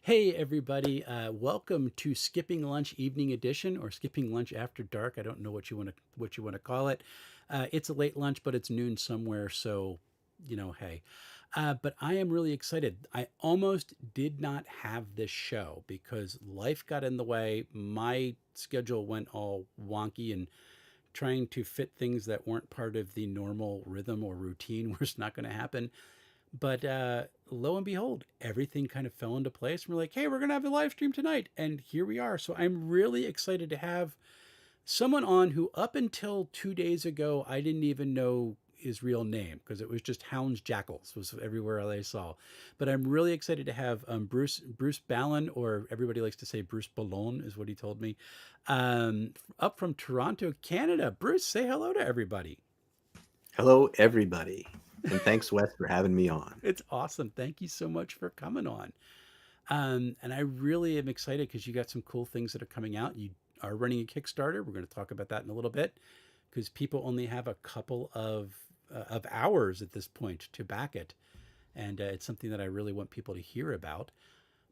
Hey everybody, welcome to Skipping Lunch Evening Edition or Skipping Lunch After Dark. I don't know what you want to call it. It's a late lunch, but it's noon somewhere, so hey. But I am really excited. I almost did not have this show because life got in the way. My schedule went all wonky, and trying to fit things that weren't part of the normal rhythm or routine was not going to happen. But lo and behold, everything kind of fell into place. And we're like, hey, we're going to have a live stream tonight. And here we are. So I'm really excited to have someone on who, up until 2 days ago, I didn't even know his real name because it was just Hounds Jackals was everywhere I saw. But I'm really excited to have Bruce Ballon, or everybody likes to say Bruce Ballon, is what he told me, up from Toronto, Canada. Bruce, say hello to everybody. Hello, everybody. And thanks, Wes, for having me on. It's awesome. Thank you so much for coming on. And I really am excited because you got some cool things that are coming out. You are running a Kickstarter. We're going to talk about that in a little bit because people only have a couple of hours at this point to back it, and it's something that I really want people to hear about.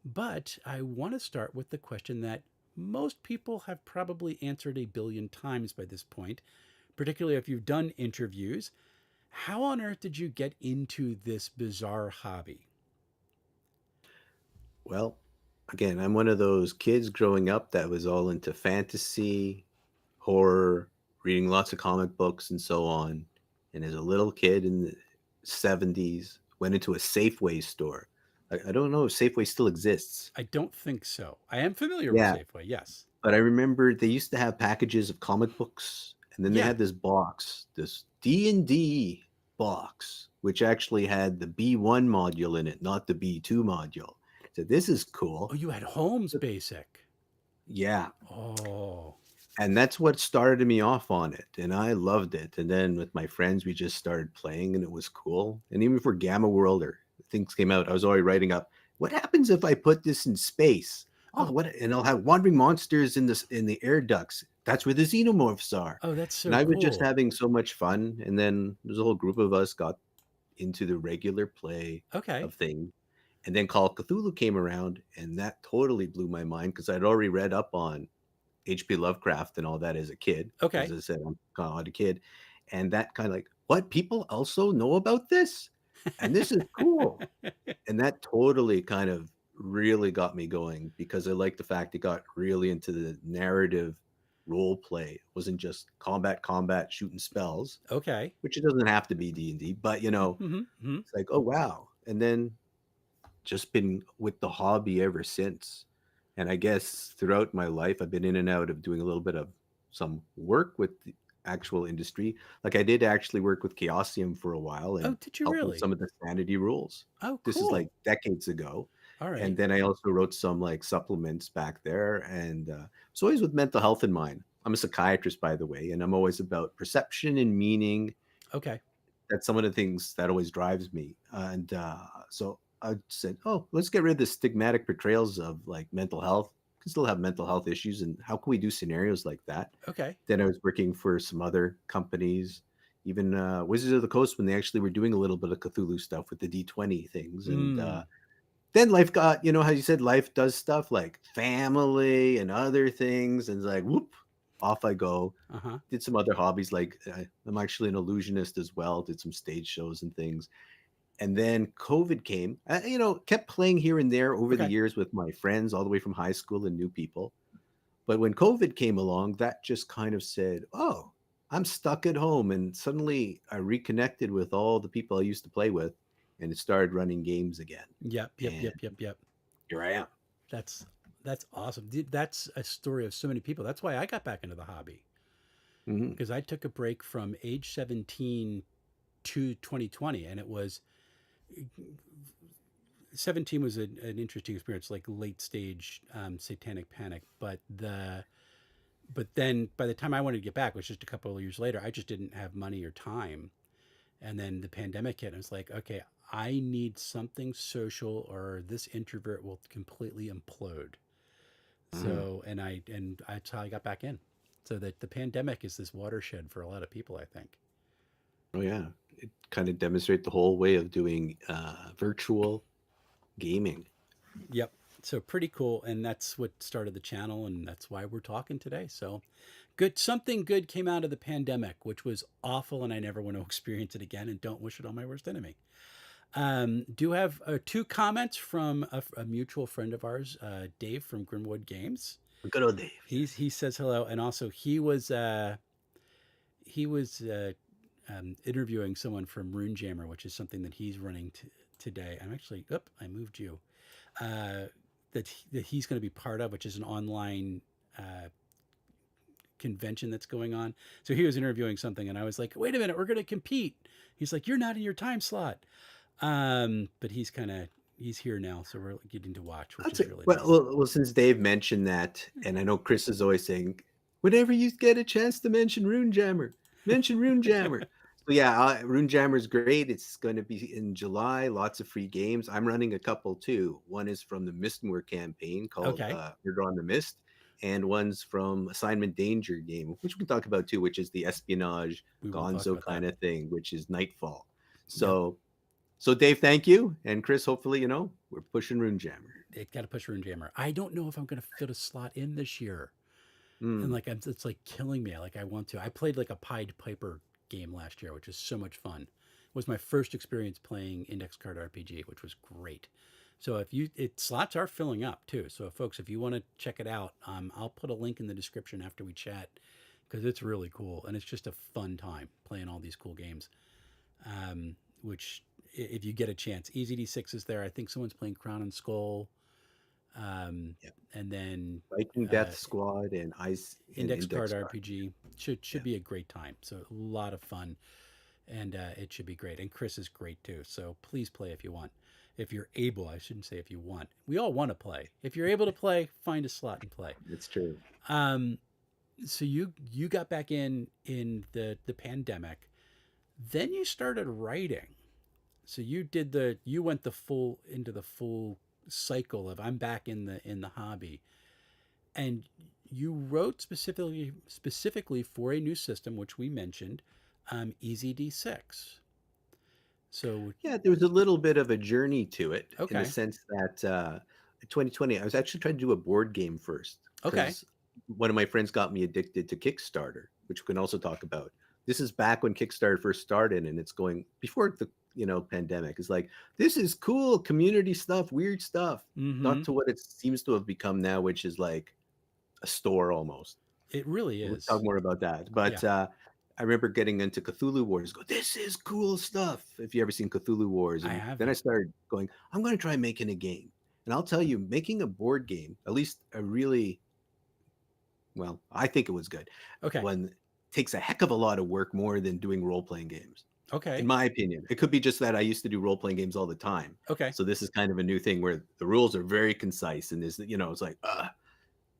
But I want to start with the question that most people have probably answered a billion times by this point, particularly if you've done interviews. How on earth did you get into this bizarre hobby? Well, again, I'm one of those kids growing up that was all into fantasy, horror, reading lots of comic books, and so on. And as a little kid in the 70s, went into a Safeway store. I don't know if Safeway still exists. I don't think so. I am familiar with Yeah, Safeway, yes. but I remember they used to have packages of comic books, and then they Yeah. had this box, this D&D box, which actually had the B1 module in it, not the B2 module. So this is Oh, cool. you had Holmes Basic. Yeah. Oh, And that's what started me off on it. And I loved it. And then with my friends, we just started playing and it was cool. And even for Gamma World or things came out, I was already writing up, what happens if I put this in space? Oh, oh, what and I'll have wandering monsters in the air ducts. That's where the xenomorphs are. oh, that's And so I was just cool. having so much fun. And then there's a whole group of us got into the regular play Okay. of things. And then Call of Cthulhu came around, and that totally blew my mind because I'd already read up on H.P. Lovecraft and all that as a kid. As Okay. I said, I'm kind of a kid, and that kind of like, what, people also know about this, and this is cool, and that totally kind of really got me going because I like the fact it got really into the narrative role play. It wasn't just combat, shooting spells, Okay. which it doesn't have to be D&D, but Mm-hmm. Mm-hmm. it's like, oh wow, and then just been with the hobby ever since. And I guess throughout my life, I've been in and out of doing a little bit of some work with the actual industry. Like I did actually work with Chaosium for a while Oh, and did you help with really? some of the sanity rules. Oh, This is like cool. decades ago. All right. And then I also wrote some like supplements back there. And it's always with mental health in mind. I'm a psychiatrist, by the way, and I'm always about perception and meaning. Okay. That's some of the things that always drives me. And so I said, oh, let's get rid of the stigmatic portrayals of like mental health. We can still have mental health issues, and how can we do scenarios like that? Okay. Then I was working for some other companies, even Wizards of the Coast, when they actually were doing a little bit of Cthulhu stuff with the D20 things. And Mm. then life got, how you said life does stuff like family and other things, and it's like, whoop, off I go. Uh-huh. Did some other hobbies like I'm actually an illusionist as well. Did some stage shows and things, and then COVID came. Kept playing here and there over the Okay. years with my friends, all the way from high school and new people. But when COVID came along, that just kind of said, "Oh, I'm stuck at home," and suddenly I reconnected with all the people I used to play with, and it started running games again. Yep. Yep. And Yep. Yep. Yep. here I am. That's that's awesome. That's a story of so many people. That's why I got back into the hobby Hmm. because I took a break from age 17 to 2020, and it was 17 was an interesting experience, like late stage satanic panic. But then by the time I wanted to get back, which was just a couple of years later, I just didn't have money or time. And then the pandemic hit, and I was like, okay, I need something social, or this introvert will completely implode. Hmm. So, and that's how I got back in. So that the pandemic is this watershed for a lot of people, I think. Oh yeah, it kind of demonstrates the whole way of doing virtual gaming. Yep. So pretty cool, and that's what started the channel, and that's why we're talking today. So good, something good came out of the pandemic, which was awful, and I never want to experience it again, and don't wish it on my worst enemy. Do have two comments from a mutual friend of ours, Dave from Grimwood Games. Good old Dave. Yeah. He says hello, and also he was interviewing someone from Runejammer, which is something that he's running today. I'm actually, I moved you. That he's going to be part of, which is an online uh, convention that's going on. So he was interviewing something, and I was like, "Wait a minute, we're going to compete." He's like, "You're not in your time slot," but he's here now, so we're getting to watch, which That's is it. really Well, nice. well, well, since Dave mentioned that, and I know Chris is always saying, whenever you get a chance to mention Runejammer, mention Runejammer. So yeah, Runejammer is great. It's going to be in July. Lots of free games. I'm running a couple too. One is from the Mistmoor campaign called Okay, Murder on the Mist, and one's from Assignment Danger game, which we can talk about too, which is the espionage we will talk gonzo about that. kind of thing, which is Nightfall. Yep, So Dave, thank you, and Chris. Hopefully, we're pushing Runejammer. it got to push Runejammer. I don't know if I'm going to fit a slot in this year, and Mm. like it's like killing me. Like I want to. I played like a Pied Piper game last year, which is so much fun. It was my first experience playing index card RPG, which was great. So if you, it slots are filling up too. So folks, if you want to check it out, I'll put a link in the description after we chat because it's really cool and it's just a fun time playing all these cool games. Which if you get a chance, Easy D6 is there. I think someone's playing Crown and Skull, um, Yeah. and then Viking uh, Death Squad and Ice and Index Card Index Card. RPG should Yeah, be a great time. So a lot of fun, and it should be great. And Chris is great too. So please play if you want. If you're able, I shouldn't say if you want. We all want to play. If you're able to play, find a slot and play. it's true. Um, so you got back in the pandemic. Then you started writing. So you went the full into the full cycle of I'm back in the hobby, and you wrote specifically for a new system which we mentioned, Easy D6. So Yeah, there was a little bit of a journey to it in the okay, sense that 2020, I was actually trying to do a board game first okay, because one of my friends got me addicted to Kickstarter, which we can also talk about. This is back when Kickstarter first started, and it's going before the pandemic. It's like this is cool community stuff, weird stuff, mm-hmm. not to what it seems to have become now, which is like a store almost. It really We'll talk is. more about that. Yeah, But I remember getting into Cthulhu Wars. Go, this is cool stuff. If you ever seen Cthulhu Wars, I and then I haven't. started going, I'm going to try making a game. And I'll tell you, making a board game, at least a really well, I think it was good. Okay, One takes a heck of a lot of work more than doing role playing games, in okay, my opinion. It could be just that I used to do role playing games all the time. okay, So this is kind of a new thing where the rules are very concise, and there's it's like,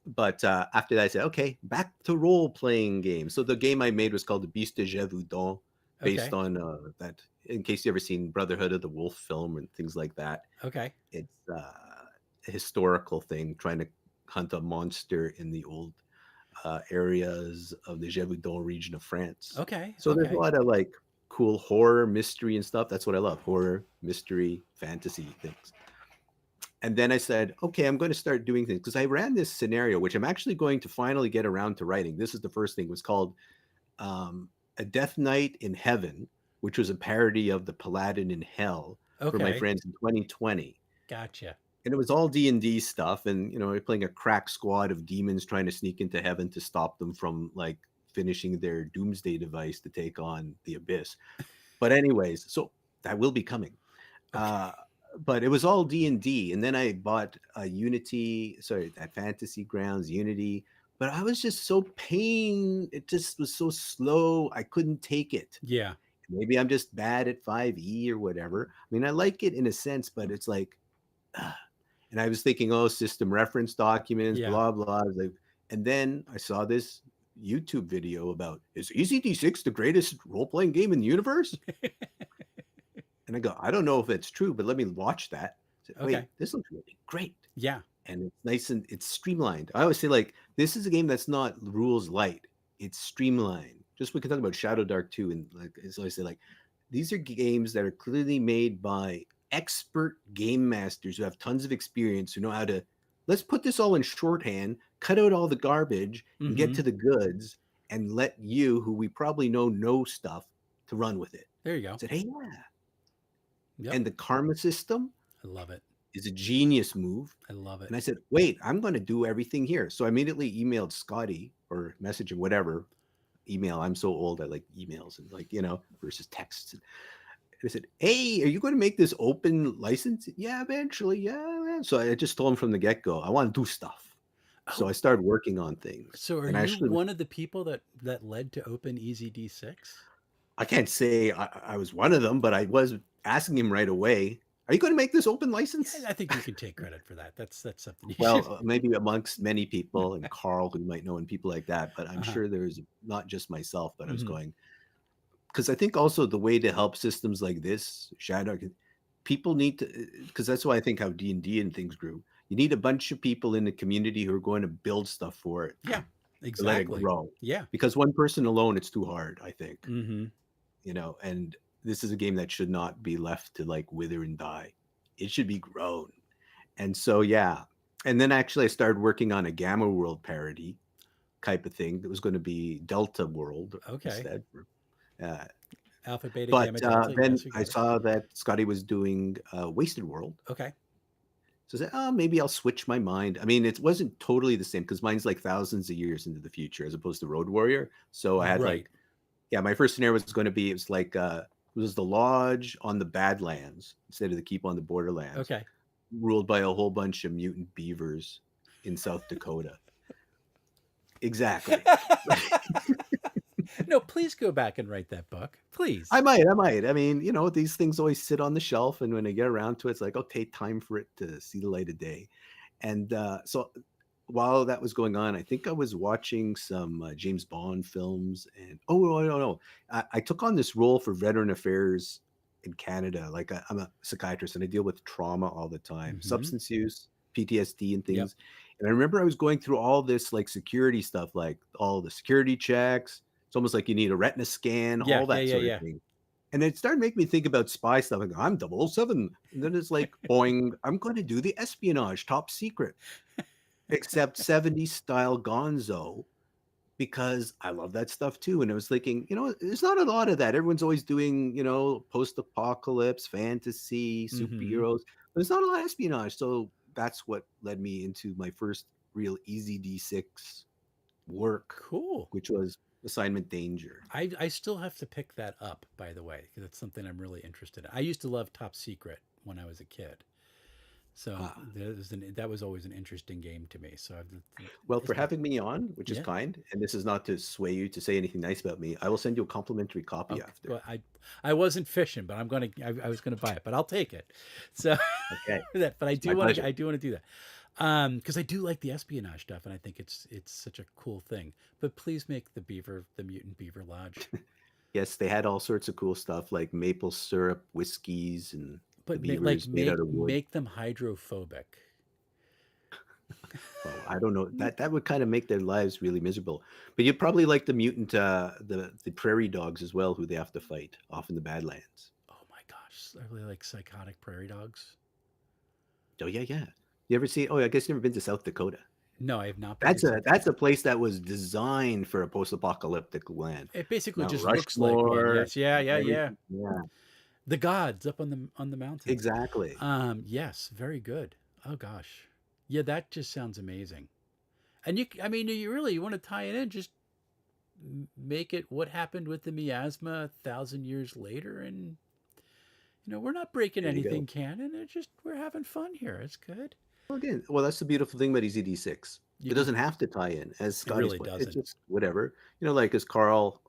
but after that, I said, okay, back to role playing games. So the game I made was called the Beast de Gévaudan, based okay, on that. In case you ever seen Brotherhood of the Wolf film and things like that, okay, it's a historical thing trying to hunt a monster in the old areas of the Gévaudan region of France. okay, So there's a okay, lot of like cool horror, mystery, and stuff. That's what I love: horror, mystery, fantasy things. And then I said, okay, I'm going to start doing things because I ran this scenario, which I'm actually going to finally get around to writing. This is the first thing. It was called A Death Knight in Heaven, which was a parody of the Paladin in Hell for my okay. friends in 2020. Gotcha. And it was all D&D stuff. And, we're playing a crack squad of demons trying to sneak into heaven to stop them from like finishing their doomsday device to take on the abyss. But anyways, so that will be coming. Okay. Uh, but it was all D&D, and then I bought a Unity, sorry, at Fantasy Grounds Unity. But I was just so pain. It just was so slow. I couldn't take it. Yeah. Maybe I'm just bad at 5e or whatever. I mean, I like it in a sense, but it's like, uh, and I was thinking, oh, system reference documents, Yeah. blah blah. I was like, and then I saw this YouTube video about is ECD6 the greatest role playing game in the universe? And I go, I don't know if it's true, but let me watch that. I said, Okay. wait, this looks really great. Yeah. And it's nice and it's streamlined. I always say, like, this is a game that's not rules light. It's streamlined. Just we can talk about Shadow Dark 2. And like as I say, like, these are games that are clearly made by expert game masters who have tons of experience, who know how to let's put this all in shorthand, cut out all the garbage, and get Mm-hmm. to the goods, and let you, who we probably know stuff, to run with it. There you I go. said, hey, yeah. Yep. And the karma system I love it. is a genius move. I love it. And I said, wait, I'm going to do everything here. So I immediately emailed Scotty or messaging, whatever email. I'm so old. I like emails and like, versus texts. And I said, hey, are you going to make this open license? Yeah, eventually. Yeah. Man. So I just told him from the get go, I want to do stuff. So Oh, I started working on things. so are And you actually, one of the people that led to open Easy D6? I can't say I was one of them, but I was asking him right away, are you going to make this open Yeah, license? I think you can take credit for that. That's something you should. Well, maybe amongst many people, and Carl, who you might know, and people like that. But I'm Uh-huh. sure there's not just myself, but I was Mm-hmm. going, because I think also the way to help systems like this, Shadow, people need to, because that's why I think how D&D and things grew. You need a bunch of people in the community who are going to build stuff for it Yeah, to let it exactly. grow. Yeah. Because one person alone, it's too hard, I think, Mm-hmm. and this is a game that should not be left to like wither and die. It should be grown. And so, yeah. And then actually I started working on a Gamma World parody type of thing that was going to be Delta World Okay. instead. Uh, Alpha, beta, but gamma, delta. then Yes, you I got it. saw that Scotty was doing Wasted World. Okay. So I said, oh, maybe I'll switch my mind. I mean, it wasn't totally the same because mine's like thousands of years into the future as opposed to Road Warrior. So I had Right. like, yeah, my first scenario was going to be, it was like, it was the lodge on the Badlands instead of the keep on the Borderlands, Okay. ruled by a whole bunch of mutant beavers in South Dakota. Exactly. No, please go back and write that book. I Please. might, I might. I mean, these things always sit on the shelf, and when I get around to it, it's like, okay, time for it to see the light of day. And so while that was going on, I think I was watching some James Bond films, and oh, no, no, no, I took on this role for Veteran Affairs in Canada. Like I'm a psychiatrist, and I deal with trauma all the time, Mm-hmm. substance use, PTSD, and Yep. things. And I remember I was going through all this like security stuff, like all the security checks. It's almost like you need a retina scan, Yeah, all yeah, that yeah, sort of yeah. thing. And it started making me think about spy stuff. Like, I'm 007. And then it's like, boing, I'm going to do the espionage, top secret, except 70s style gonzo, because I love that stuff too. And I was thinking, there's not a lot of that. Everyone's always doing, post apocalypse, fantasy, Mm-hmm. superheroes. But there's not a lot of espionage. So that's what led me into my first real easy D6 work, Cool. which was Assignment Danger. I still have to pick that up, by the way, because it's something I'm really interested in. I used to love Top Secret when I was a kid. So Ah, that was always an interesting game to me. So well, it's for been, having me on, which is yeah. kind, and this is not to sway you to say anything nice about me, I will send you a complimentary copy Okay. after. Well, I wasn't fishing, but I was gonna buy it, but I'll take it. So Okay. but It's my pleasure. I do want to do that. Because I do like the espionage stuff, and I think it's such a cool thing. But please make the mutant beaver lodge. Yes, they had all sorts of cool stuff like maple syrup, whiskeys, and the But beavers made out of wood. make them hydrophobic. Well, I don't know. That would kind of make their lives really miserable. But you probably like the mutant, the prairie dogs as well, who they have to fight off in the Badlands. Oh my gosh, I really like psychotic prairie dogs. Oh yeah, yeah. You ever see? Oh, I guess you've never been to South Dakota. No, I have not been to That's a South that's Dakota. a place that was designed for a post-apocalyptic land. It basically Mount just looks like one. Rushmore, Yes, yeah, yeah, yeah. everything. Yeah, The gods up on the mountains. exactly. Yes, very good. Oh gosh, yeah, that just sounds amazing. And I mean, you want to tie it in, just make it what happened with the miasma 1,000 years later, and we're not breaking There you go. anything canon. It's just we're having fun here. It's good. Well, again, well, that's the beautiful thing about EZD6. You It can. doesn't have to tie in, as It Scotty's really point. It's doesn't. just whatever. Like as Carl,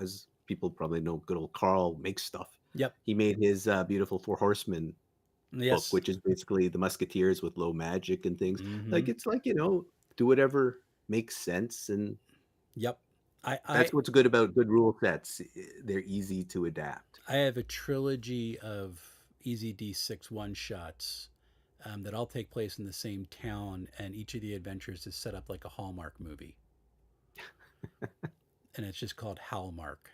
as people probably know, good old Carl makes stuff. Yep. He made his beautiful Four Horsemen book, Yes. which is basically the Musketeers with low magic and things. Mm-hmm. Like it's like do whatever makes sense, and Yep. that's what's good about good rule sets. They're easy to adapt. I have a trilogy of Easy D6 one shots that all take place in the same town, and each of the adventures is set up like a Hallmark movie, and it's just called Hallmark.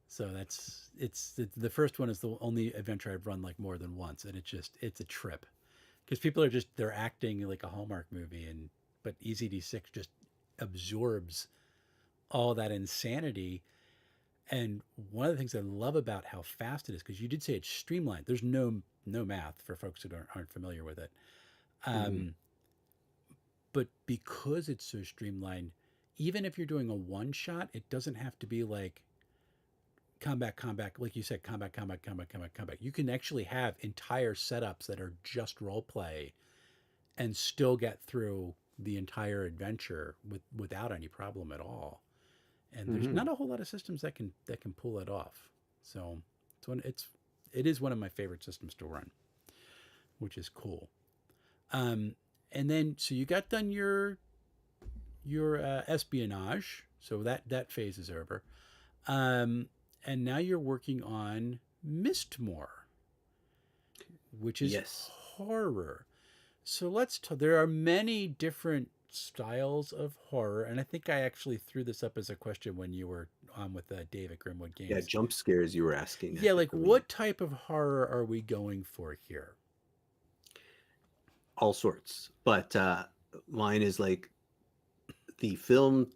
So the first one is the only adventure I've run like more than once, and it's a trip because people are just they're acting like a Hallmark movie, and but EZD6 just absorbs all that insanity. And one of the things I love about how fast it is, because you did say it's streamlined. There's no math for folks who aren't familiar with it. Mhm. Um, but because it's so streamlined, even if you're doing a one shot, it doesn't have to be like combat, like you said, combat. You can actually have entire setups that are just role play and still get through the entire adventure without any problem at all. And there's not Mhm. a whole lot of systems that can pull it off. So it is one of my favorite systems to run, which is cool. Um, and then so you got done your espionage, so that phase is over. Um, and now you're working on Mistmore, which is Yes. horror. So there are many different styles of horror, and I think I actually threw this up as a question when you were on with Dave at Grimwood Yeah, Games. jump scares you were asking, Yeah, I like believe. what type of horror are we going for here? All sorts. But mine is like the film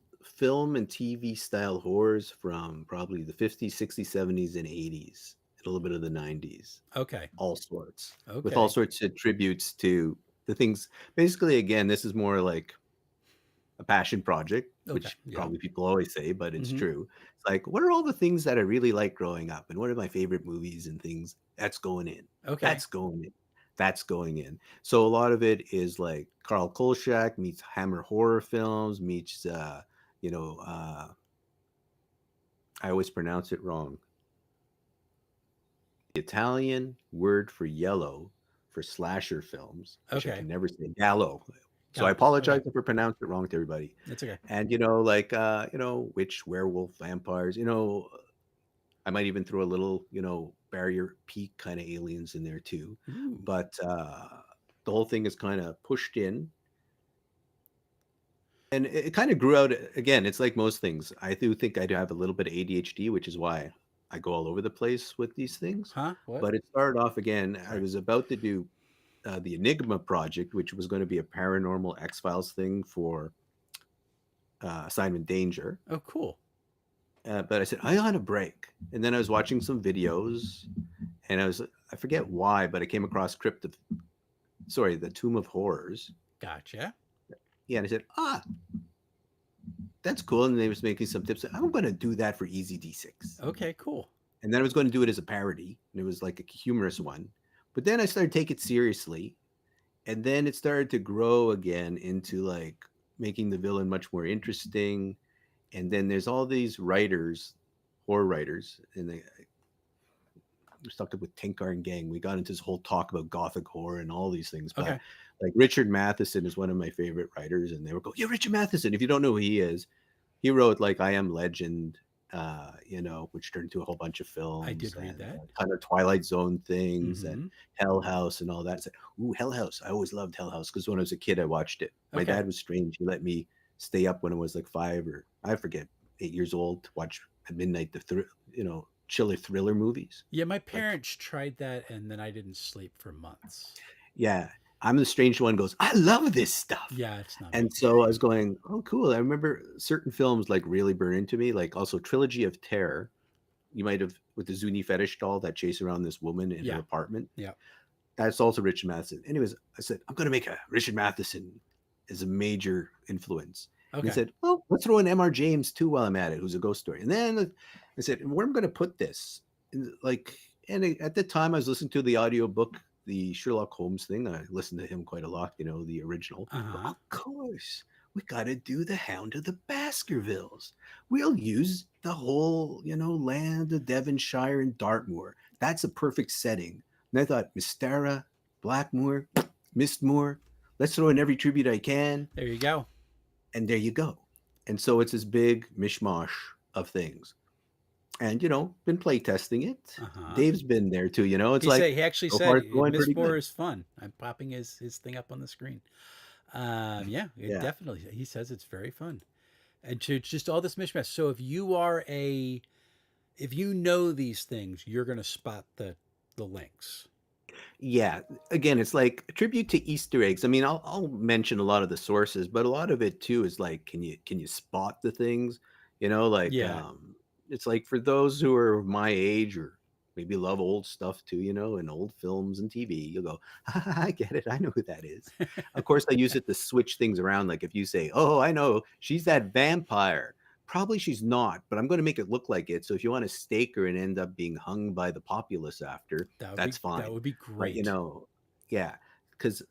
and TV style horrors from probably the 50s, 60s, 70s, and 80s, and a little bit of the 90s. Okay, All sorts. With all okay, sorts of tributes to the things. Basically, again, this is more like a passion project, okay, which yeah, probably people always say, but it's mm-hmm. true. It's like, what are all the things that I really like growing up? And what are my favorite movies and things? That's going in. Okay, That's going in. That's going in. So a lot of it is like Carl Kolchak meets Hammer horror films, meets, you know, I always pronounce it wrong. The Italian word for yellow for slasher films, which I okay, can never say, gallo. So I Gallows. apologize Okay, if I pronounced it wrong to everybody. that's okay. And like witch, werewolf, vampires. I might even throw a little barrier peak kind of aliens in there too. Ooh, But the whole thing is kind of pushed in, and it kind of grew out. Again, it's like most things. I do think I do have a little bit of ADHD, which is why I go all over the place with these things. huh? What? But it started off again. I Sorry. was about to do the Enigma project, which was going to be a paranormal X Files thing for Assignment Danger. Oh, cool. But I said I on a break, and then I was watching some videos, and I forget why, but I came across the Tomb of Horrors. Gotcha. Yeah, and I said, that's cool. And they was making some tips. I'm going to do that for Easy D6, Okay, cool. and then I was going to do it as a parody, and it was like a humorous one. But then I started to take it seriously, and then it started to grow again into like making the villain much more interesting. And then there's all these writers, horror writers, and they we stuck it with Tinkar and Gang. We got into this whole talk about gothic horror and all these things. But Okay. like Richard Matheson is one of my favorite writers, and they were going, "Yeah, Richard Matheson. If you don't know who he is, he wrote like I Am Legend, which turned into a whole bunch of I films did read and that. kind of Twilight Zone things and Mm-hmm. Hell House and all that." I said, "Ooh, Hell House! I always loved Hell House because when I was a kid, I watched it. My Okay. dad was strange. He let me stay up when I was like 5 or I forget 8 years old to watch at midnight chilly thriller movies. Yeah, my Like, parents tried that, and then I didn't sleep for months. yeah, I'm the strange one. Goes, I love this stuff. Yeah, it's not me. And so I was going, oh, cool. I remember certain films like really burn into me, like also Trilogy of Terror. You might have with the Zuni fetish doll that chase around this woman in her Yeah, apartment. yeah. That's also Richard Matheson. Anyways, I said, I'm going to make a Richard Matheson as a major influence. And he Okay. said, well, let's throw in M.R. James too while I'm at it, who's a ghost story. And then I said, where am I going to put this? And at the time I was listening to the audiobook, the Sherlock Holmes thing. I listened to him quite a lot, the original. Uh huh. Of course, we got to do the Hound of the Baskervilles. We'll use the whole, land of Devonshire and Dartmoor. That's a perfect setting. And I thought, Mystara, Blackmoor, Mistmoor, let's throw in every tribute I can. There you go. And there you go. And so it's this big mishmash of things. And, been play testing it. Uh huh. Dave's been there too, it's like, He actually so said far it's going Miss pretty Moore good. is fun. I'm popping his thing up on the screen. Yeah, it Yeah. definitely. He says it's very fun, and to just all this mishmash. So if you know these things, you're gonna spot the links. Yeah, again, it's like a tribute to Easter eggs. I mean, I'll mention a lot of the sources, but a lot of it too is like, can you spot the things? You know, like Yeah. it's like for those who are my age or maybe love old stuff too, and old films and TV, you'll go, I get it. I know who that is. Of course, I use it to switch things around. Like if you say, oh, I know, she's that vampire. Probably she's not, but I'm going to make it look like it. So if you want to stake her and end up being hung by the populace after, that's That fine. would be But, great. yeah, because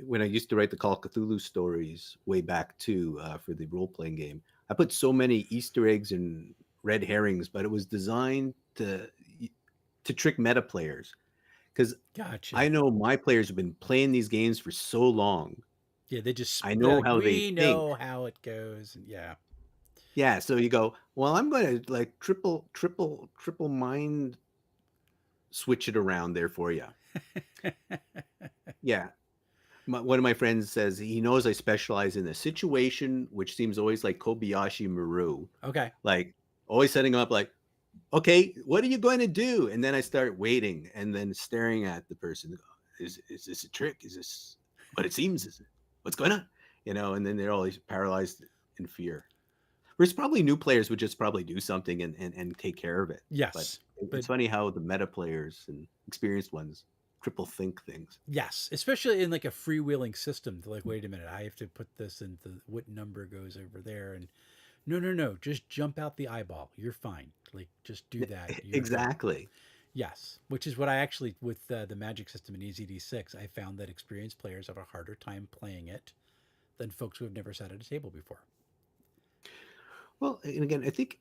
when I used to write the Call of Cthulhu stories way back too, for the role playing game, I put so many Easter eggs and red herrings, but it was designed to trick meta players because I Gotcha. know my players have been playing these games for so long. Yeah, they just I they're know like, how they we think. know how it goes. And yeah. Yeah, so you go, well, I'm going to like triple mind switch it around there for you. Yeah, one of my friends says he knows I specialize in a situation which seems always like Kobayashi Maru, Okay. like always setting up like, okay, what are you going to do? And then I start waiting and then staring at the person. Is this a trick? Is this what it seems? Is it what's going on? And then they're always paralyzed in fear. Whereas probably new players would just probably do something and take care of it. But Yes. But it's funny how the meta players and experienced ones triple think things. yes, especially in like a freewheeling system. They're like, wait a minute, I have to put this in the what number goes over there, and no, no, no, just jump out the eyeball. You're fine. Like, just do that. You're good. Exactly. Yes, which is what I actually with the magic system in EZD6, I found that experienced players have a harder time playing it than folks who have never sat at a table before. Well, and again, I think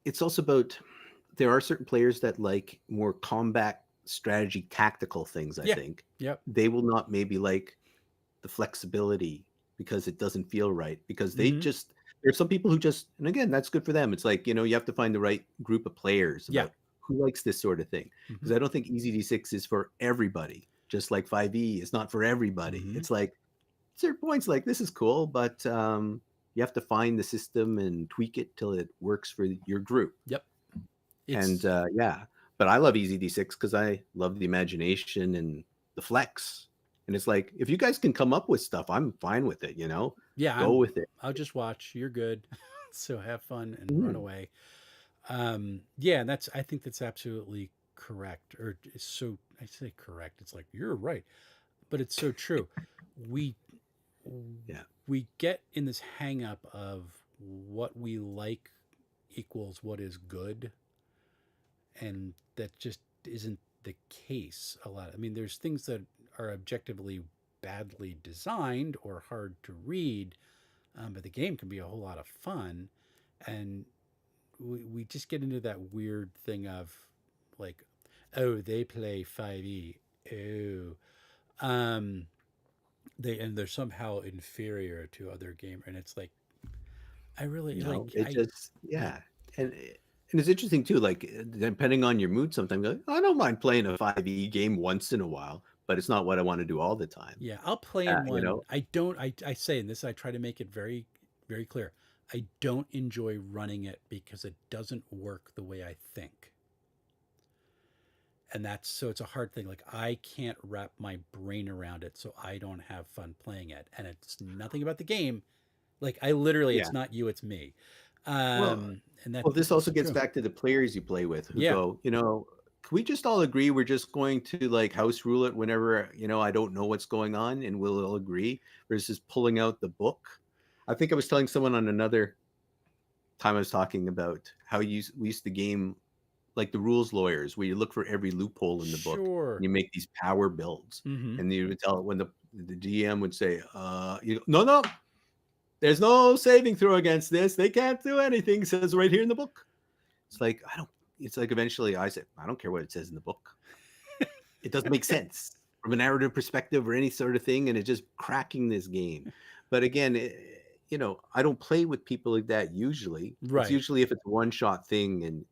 it's also about there are certain players that like more combat strategy tactical things, I Yeah. think. Yep. They will not maybe like the flexibility because it doesn't feel right because they Mm-hmm. just there's some people who just and again that's good for them. It's like, you have to find the right group of players Yeah. about who likes this sort of thing Mm-hmm. because I don't think Easy D6 is for everybody. Just like 5e is not for everybody. Mm-hmm. It's like certain points like this is cool, but you have to find the system and tweak it till it works for your group. Yep. And It's yeah, but I love Easy D6 because I love the imagination and the flex. And it's like if you guys can come up with stuff, I'm fine with it. yeah. Go with it. I'll just watch. You're good. So have fun and run Mhm. away. Yeah, and that's I think that's absolutely correct. Or it's so I say correct. It's like you're right, but it's so true. We Yeah. we get in this hang up of what we like equals what is good, and that just isn't the case a lot. I mean, there's things that are objectively badly designed or hard to read, but the game can be a whole lot of fun, and we just get into that weird thing of like, oh, they play 5e. Oh, um, they're somehow inferior to other gamer, and it's like I really like No, it I just yeah yeah. And it's interesting too, like depending on your mood, sometimes you're like, I don't mind playing a 5e game once in a while, but it's not what I want to do all the time. yeah. I'll play Uh, in you one. know, I don't. I say in this. I try to make it very very clear. I don't enjoy running it because it doesn't work the way I think. And that's so it's a hard thing. Like I can't wrap my brain around it, so I don't have fun playing it. And it's nothing about the game. Like I literally, yeah. it's not you, it's me. Well, And that well, this it's also gets true. back to the players you play with who Yeah, go, can we just all agree we're just going to like house rule it whenever, I don't know what's going on and we'll all agree versus pulling out the book. I think I was telling someone on another time I was talking about how we used to game like the rules lawyers where you look for every loophole in the book and sure. you make these power builds. Mm-hmm. And you would tell when the GM would say, no, no, there's no saving throw against this. They can't do anything. It says right here in the book. It's like, I don't, it's like eventually I said, I don't care what it says in the book. It doesn't make sense from a narrative perspective or any sort of thing. And it's just cracking this game. But again, I don't play with people like that usually. It's Right. usually if it's a one shot thing and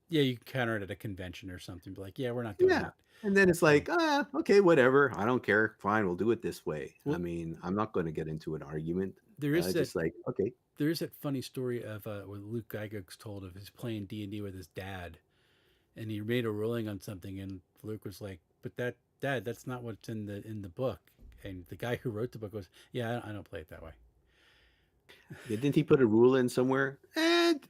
Yeah, you can counter it at a convention or something. Be like, yeah, we're not doing yeah. that. And then it's So, like, okay, whatever. I don't care. Fine, we'll do it this way. I well, mean, I'm not going to get into an argument. there is that Just like, okay, there is that funny story of what Luke Gygax told of his playing D&D with his dad, and he made a ruling on something, and Luke was like, but Dad, that's not what's in the book. And the guy who wrote the book goes, yeah, I don't play it that way. Yeah, didn't he put a rule in somewhere? And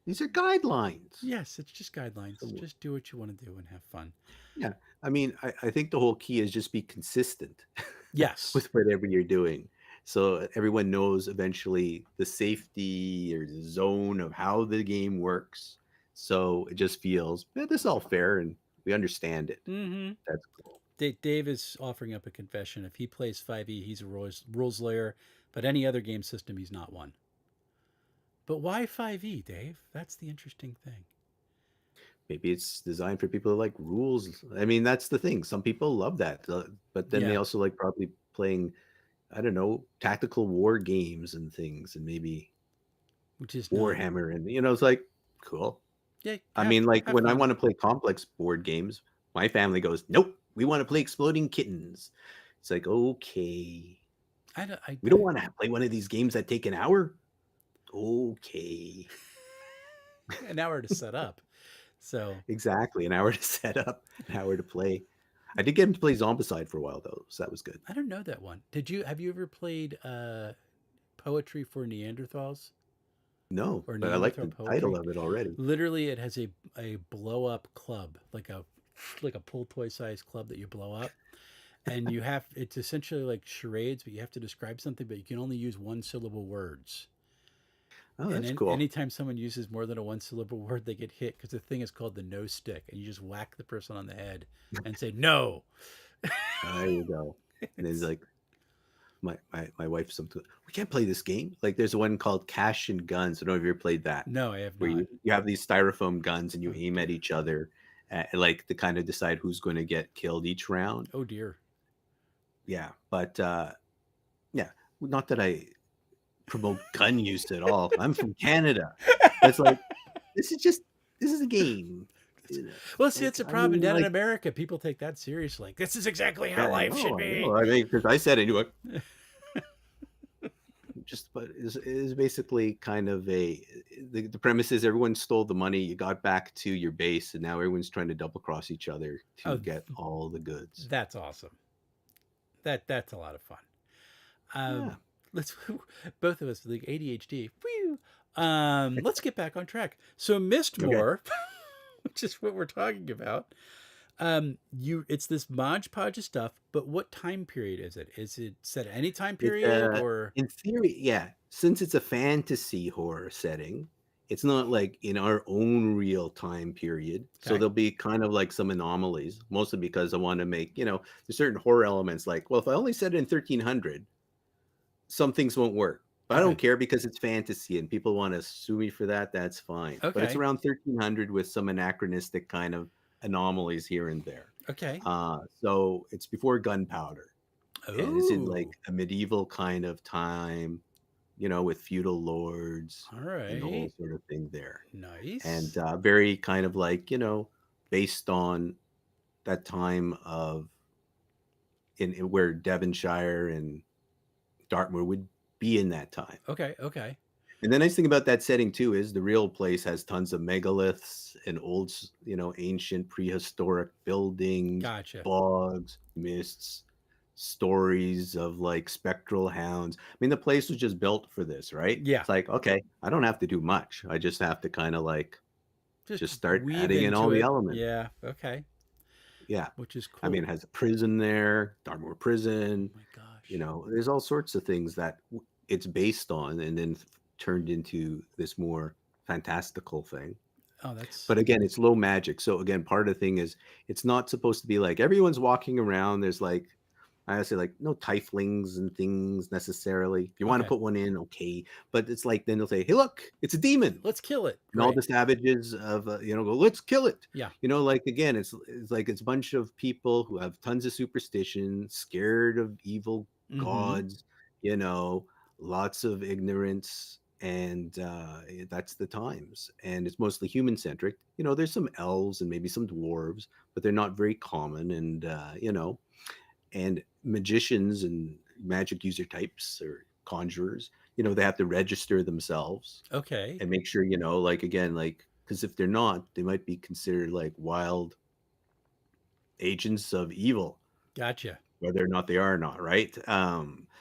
these are guidelines. Yes, it's just guidelines. So, Just do what you want to do and have fun. yeah, I mean, I think the whole key is just be consistent Yes. with whatever you're doing. So everyone knows eventually the safety or the zone of how the game works. So it just feels, yeah, this is all fair and we understand it. Mm-hmm. That's cool. Dave is offering up a confession. If he plays 5e, he's a rules lawyer, but any other game system, he's not one. But why 5e, Dave? That's the interesting thing. Maybe it's designed for people who like rules. I mean, that's the thing. Some people love that, but then they Yeah, also like probably playing, I don't know, tactical war games and things, and maybe which is not. Warhammer, and it's like cool. Yeah, I mean, like have when I fun. want to play complex board games, my family goes, "Nope, we want to play Exploding Kittens." It's like, okay, I don't. we don't want to play one of these games that take an hour. Okay, an hour to set up. So exactly, an hour to set up, an hour to play. I did get him to play Zombicide for a while though, so that was good. I don't know that one. Did you have you ever played poetry for Neanderthals No, or but I like Neanderthal the title poetry? of it already. Literally, it has a blow up club, like a pull toy size club that you blow up, and you have it's essentially like charades, but you have to describe something, but you can only use one syllable words. Oh, And that's cool. anytime someone uses more than a one syllable word, they get hit because the thing is called the no stick, and you just whack the person on the head and say no. There you go. And it's It's like my wife something. We can't play this game. Like there's one called Cash and Guns. I don't know if you ever played that, no, I have where not. you have these styrofoam guns and you Oh aim at dear. each other, like to kind of decide who's going to get killed each round. Oh dear. Yeah, but yeah, not that I promote gun use at all. I'm from Canada. It's like this is a game. You know, Well, see, like it's a I problem mean, down in like America. People take that seriously. Like, this is exactly how yeah, life should I be. know. I mean, because I said it, anyway. Just but is basically kind of the premise is everyone stole the money, you got back to your base, and now everyone's trying to double cross each other to Oh, get all the goods. that's awesome. That's a lot of fun. Yeah. Let's both of us with like ADHD. Whew. Let's get back on track. So Okay. Mistmore, which is what we're talking about. It's this Mod Podge of stuff, but what time period is it? Is it set any time It's period or in theory, yeah. Since it's a fantasy horror setting, it's not like in our own real time period. So okay? there'll be kind of like some anomalies, mostly because I want to make, there's certain horror elements like, well, if I only set it in 1300, some things won't work. But I don't Okay. care because it's fantasy and people want to sue me for that. That's fine. But it's Okay. around 1300 with some anachronistic kind of anomalies here and there. Okay. So it's before gunpowder and it's in like Oh, a medieval kind of time, with feudal lords all and the whole right. sort of thing there. And Nice. very kind of like, based on that time of in where Devonshire and Dartmoor would be in that time. Okay. Okay. And the nice thing about that setting too is the real place has tons of megaliths and old, ancient prehistoric buildings, Gotcha. bogs, mists, stories of like spectral hounds. I mean, the place was just built for this, right? Yeah. It's like, okay, I don't have to do much. I just have to kind of like Just just start weave adding in all into the it. elements. Yeah. Okay. Yeah. Which is I mean, cool. it has a prison there, Dartmoor Oh Prison, my gosh. there's all sorts of things that it's based on and then turned into this more fantastical thing. Oh, that's But again, it's low magic. So again, part of the thing is it's not supposed to be like everyone's walking around. There's like I say like no tieflings and things necessarily. If you want to okay. put one in, okay. But it's like then they'll say, "Hey, look, it's a demon." Let's kill it. And all Right. the savages of go, let's kill it. Yeah. Like again, it's like it's a bunch of people who have tons of superstition, scared of evil Mm-hmm. gods, lots of ignorance, and that's the times. And it's mostly human centric. There's some elves and maybe some dwarves, but they're not very common. And and magicians and magic user types or conjurers, they have to register themselves Okay. and make sure like again like because if they're not they might be considered like wild agents of evil, Gotcha. whether or not they are or not, right?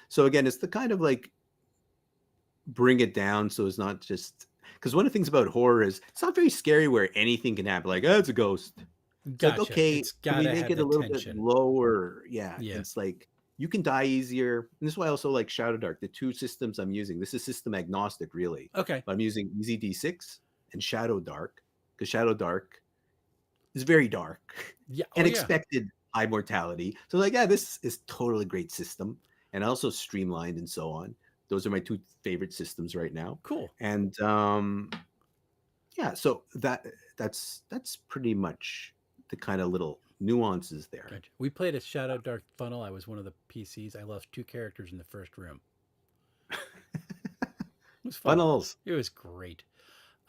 So again, it's the kind of like bring it down so it's not just because one of the things about horror is it's not very scary where anything can happen. Like, oh, it's a ghost. It's like, Gotcha. okay, It's can we gotta make have it the a little bit tension. lower? Yeah, Yeah. it's like you can die easier. And this is why I also like Shadow Dark. The two systems I'm using, this is system agnostic, really. Okay. But I'm using Easy D6 and Shadow Dark because Shadow Dark is very dark Yeah. Oh and yeah. expected high mortality. So like, yeah, this is totally great system and also streamlined and so on. Those are my two favorite systems right now. Cool. And yeah, so that's pretty much the kind of little nuances there. Gotcha. We played a Shadow Dark Funnel. I was one of the PCs. I lost two characters in the first room. It was fun. Funnels. It was great.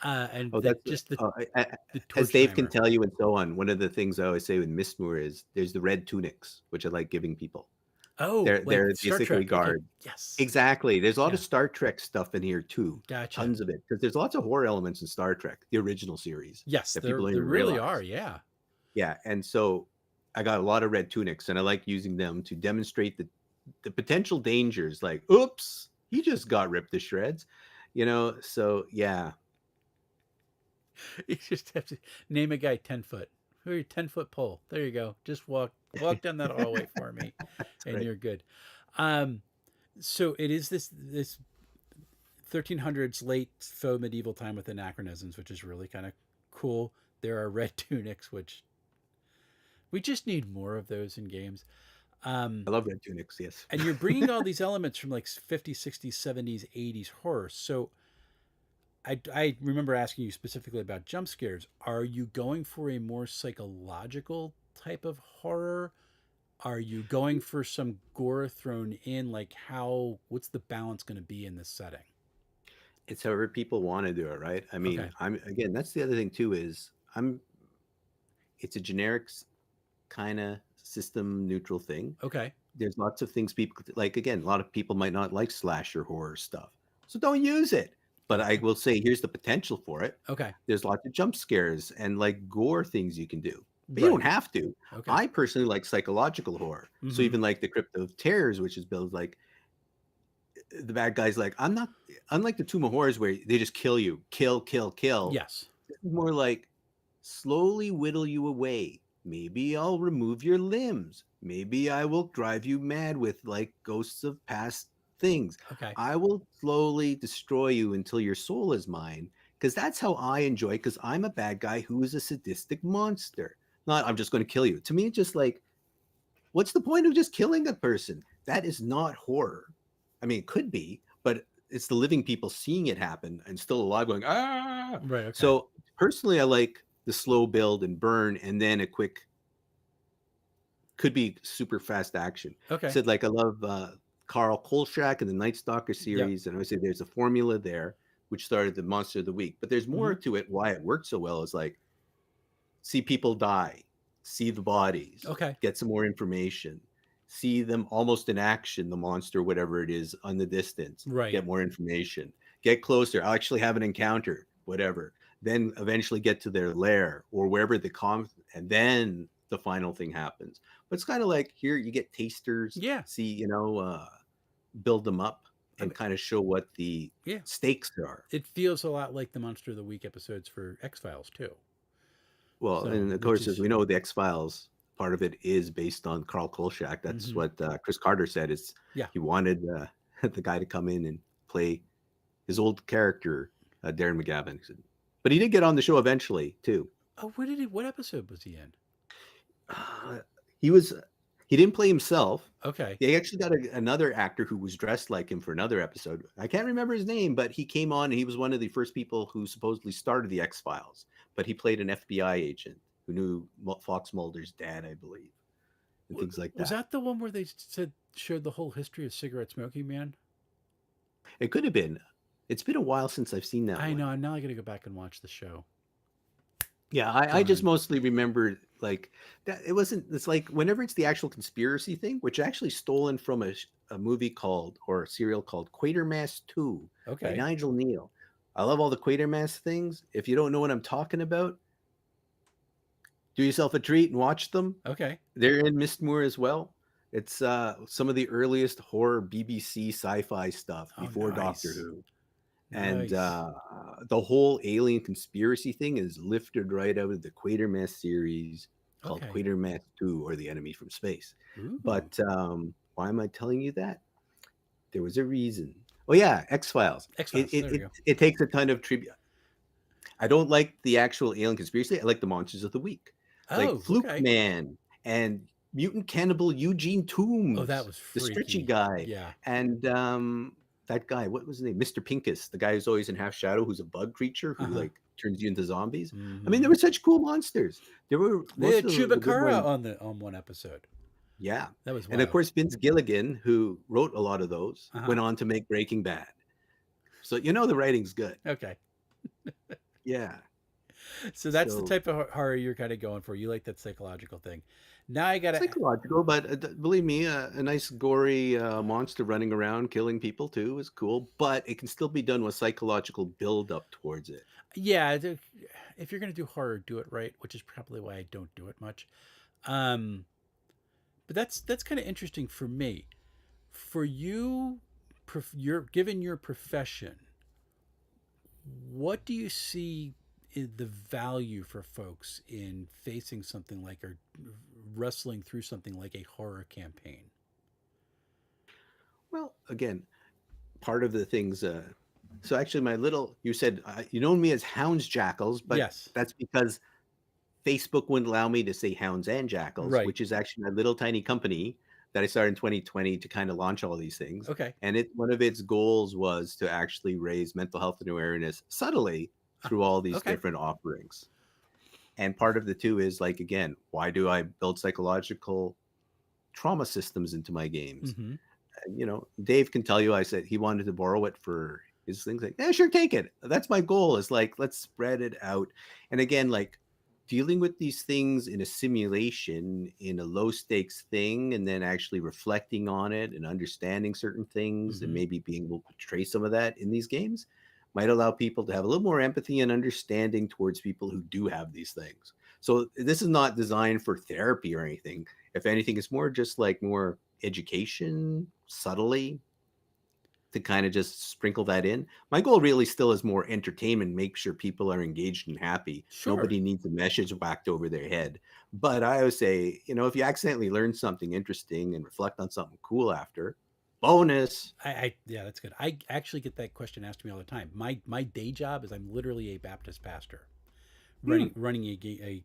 And Oh, the that's just the as torch Dave can timer. tell you and so on. One of the things I always say with Mistmoor is there's the red tunics, which I like giving people. Oh, like They're Star basically Trek. Okay. guards. Yes. Exactly. There's a lot of Yeah. Star Trek stuff in here too. Gotcha. Tons of it. Because there's lots of horror elements in Star Trek, the original series, Yes, that people don't there even really are. realize. Yeah. Yeah. And so I got a lot of red tunics and I like using them to demonstrate the potential dangers, like, oops, he just got ripped to shreds. So yeah. You just have to name a guy 10 foot. Who are you 10 foot pole? There you go. Just walk down that hallway for me, That's and right. you're good. Um, so it is this 1300s late faux medieval time with anachronisms, which is really kind of cool. There are red tunics, which we just need more of those in games. Um, I love red tunics, yes. and you're bringing all these elements from like 50s, 60s, 70s, 80s horror. So I remember asking you specifically about jump scares. Are you going for a more psychological type of horror? Are you going for some gore thrown in? Like what's the balance going to be in this setting? It's however people want to do it, right? I mean, Okay. I'm again, that's the other thing too is it's a generic kind of system neutral thing. Okay. There's lots of things people like. Again, a lot of people might not like slasher horror stuff, so don't use it. But I Okay. will say here's the potential for it. Okay. There's lots of jump scares and like gore things you can do, but you don't Right. have to. Okay. I personally like psychological horror, so Mm-hmm. even like the Crypt of Terrors, which is built like the bad guys. Like I'm not unlike the Tomb of Horrors where they just kill you, kill, kill, kill. Yes. This is more like slowly whittle you away. Maybe I'll remove your limbs. Maybe I will drive you mad with like ghosts of past things. Okay. I will slowly destroy you until your soul is mine. Because that's how I enjoy it. Because I'm a bad guy who is a sadistic monster. Not I'm just going to kill you. To me, it's just like, what's the point of just killing a person? That is not horror. I mean, it could be, but it's the living people seeing it happen and still alive going, ah. Right. Okay. So personally, I like the slow build and burn and then a quick, could be super fast action. I Okay. said, like, I love Carl Kolchak and the Night Stalker Yep. series. And I say there's a formula there, which started the Monster of the Week. But there's Mm-hmm. more to it. Why it worked so well is like, see people die, see the bodies, Okay. get some more information, see them almost in action, the monster, whatever it is, on the distance, Right. get more information, get closer. I'll actually have an encounter, whatever. Then eventually get to their lair or wherever and then the final thing happens. But it's kind of like here you get tasters, Yeah. see, build them up I and mean, kind of show what the yeah. stakes are. It feels a lot like the Monster of the Week episodes for X Files too. Well, So, and of which course, as is we know, the X Files part of it is based on Carl Kolchak. That's mm-hmm. what Chris Carter said. Is Yeah. he wanted the guy to come in and play his old character, Darren McGavin. But he did get on the show eventually too. Oh, what episode was he in? Uh, he was he didn't play himself. Okay. They actually got another actor who was dressed like him for another episode. I can't remember his name, but he came on and he was one of the first people who supposedly started the X Files. But he played an FBI agent who knew Fox Mulder's dad, I believe, and things like Was that. that the one where they showed the whole history of cigarette smoking man? It could have been. It's been a while since I've seen that I know. one. I'm now going to go back and watch the show. Yeah, I just Darn. mostly remember like that. It wasn't. It's like whenever it's the actual conspiracy thing, which actually stolen from a movie called or a serial called Quatermass 2 by Okay. Nigel Neal. I love all the Quatermass things. If you don't know what I'm talking about, Do yourself a treat and watch them. Okay. They're in Mistmoor as well. It's some of the earliest horror BBC sci-fi stuff Oh, before Doctor nice. Who. And Nice. the whole alien conspiracy thing is lifted right out of the Quatermass series called Okay. Quatermass 2 or The Enemy from Space. Ooh. But why am I telling you that? There was a reason. Oh yeah, X-Files. It X-Files. it There we it, go. it takes a ton of tribute. I don't like the actual alien conspiracy. I like the monsters of the week, like Oh, Fluke okay. Man and mutant cannibal Eugene Oh, that Toombs, was the stretchy freaky. guy, Yeah. and that guy. What was his name? Mr. Pincus, the guy who's always in Half Shadow, who's a bug creature who Uh-huh. like turns you into zombies. I mean, there Mm-hmm. were such cool monsters. There were They most had of the good Chubacara ones. on the on one episode. Yeah, That was and of wild. course Vince Gilligan, who wrote a lot of those, Uh-huh. went on to make Breaking Bad. So you know the writing's good. Okay. Yeah. So that's the So type of horror you're kind of going for. You like that psychological thing. Now I gotta. psychological, but believe me, a nice gory monster running around killing people too is cool. But it can still be done with psychological build up towards it. Yeah, if you're gonna do horror, do it right, which is probably why I don't do it much. Um, but that's kind of interesting for me. For you, you're given your profession. What do you see the value for folks in facing something like or wrestling through something like a horror campaign? Well, again, part of the things. So actually, my little you said you know me as Hounds Jackals, but Yes. that's because Facebook wouldn't allow me to say Hounds and Jackals, Right. which is actually my little tiny company that I started in 2020 to kind of launch all these things. Okay. And one of its goals was to actually raise mental health and awareness subtly Ah, through all these okay. different offerings. And part of the two is like, again, why do I build psychological trauma systems into my games? Mm-hmm. And, Dave can tell you, I said he wanted to borrow it for his things. Like, yeah, sure, take it. That's my goal. Is like, let's spread it out. And again, like dealing with these things in a simulation, in a low stakes thing, and then actually reflecting on it and understanding certain things, and Mm-hmm. maybe being able to portray some of that in these games might allow people to have a little more empathy and understanding towards people who do have these things. So this is not designed for therapy or anything. If anything, it's more just like more education subtly to kind of just sprinkle that in. My goal really still is more entertainment, make sure people are engaged and happy. Sure. Nobody needs a message whacked over their head. But I always say, if you accidentally learn something interesting and reflect on something cool after, bonus. Yeah, that's good. I actually get that question asked to me all the time. My day job is I'm literally a Baptist pastor Hmm. running a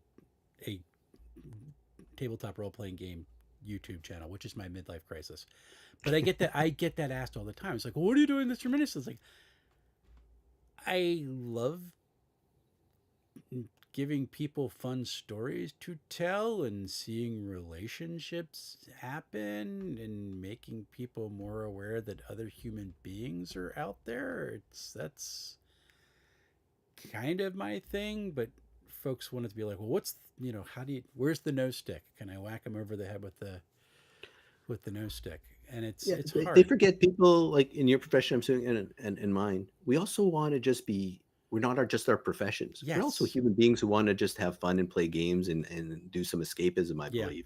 tabletop role playing game YouTube channel, which is my midlife crisis. But I get that asked all the time. It's like, well, what are you doing this for ministry? It's like I love giving people fun stories to tell and seeing relationships happen and making people more aware that other human beings are out there. That's kind of my thing, but folks want it to be like, well, how do you, where's the nose stick? Can I whack them over the head with the nose stick? And it's Yeah, it's they hard. forget people like in your profession, I'm saying, and in mine. We also want to just be. We're not just our professions. We're also Yes. human beings who want to just have fun and play games and do some escapism. I Yeah. believe,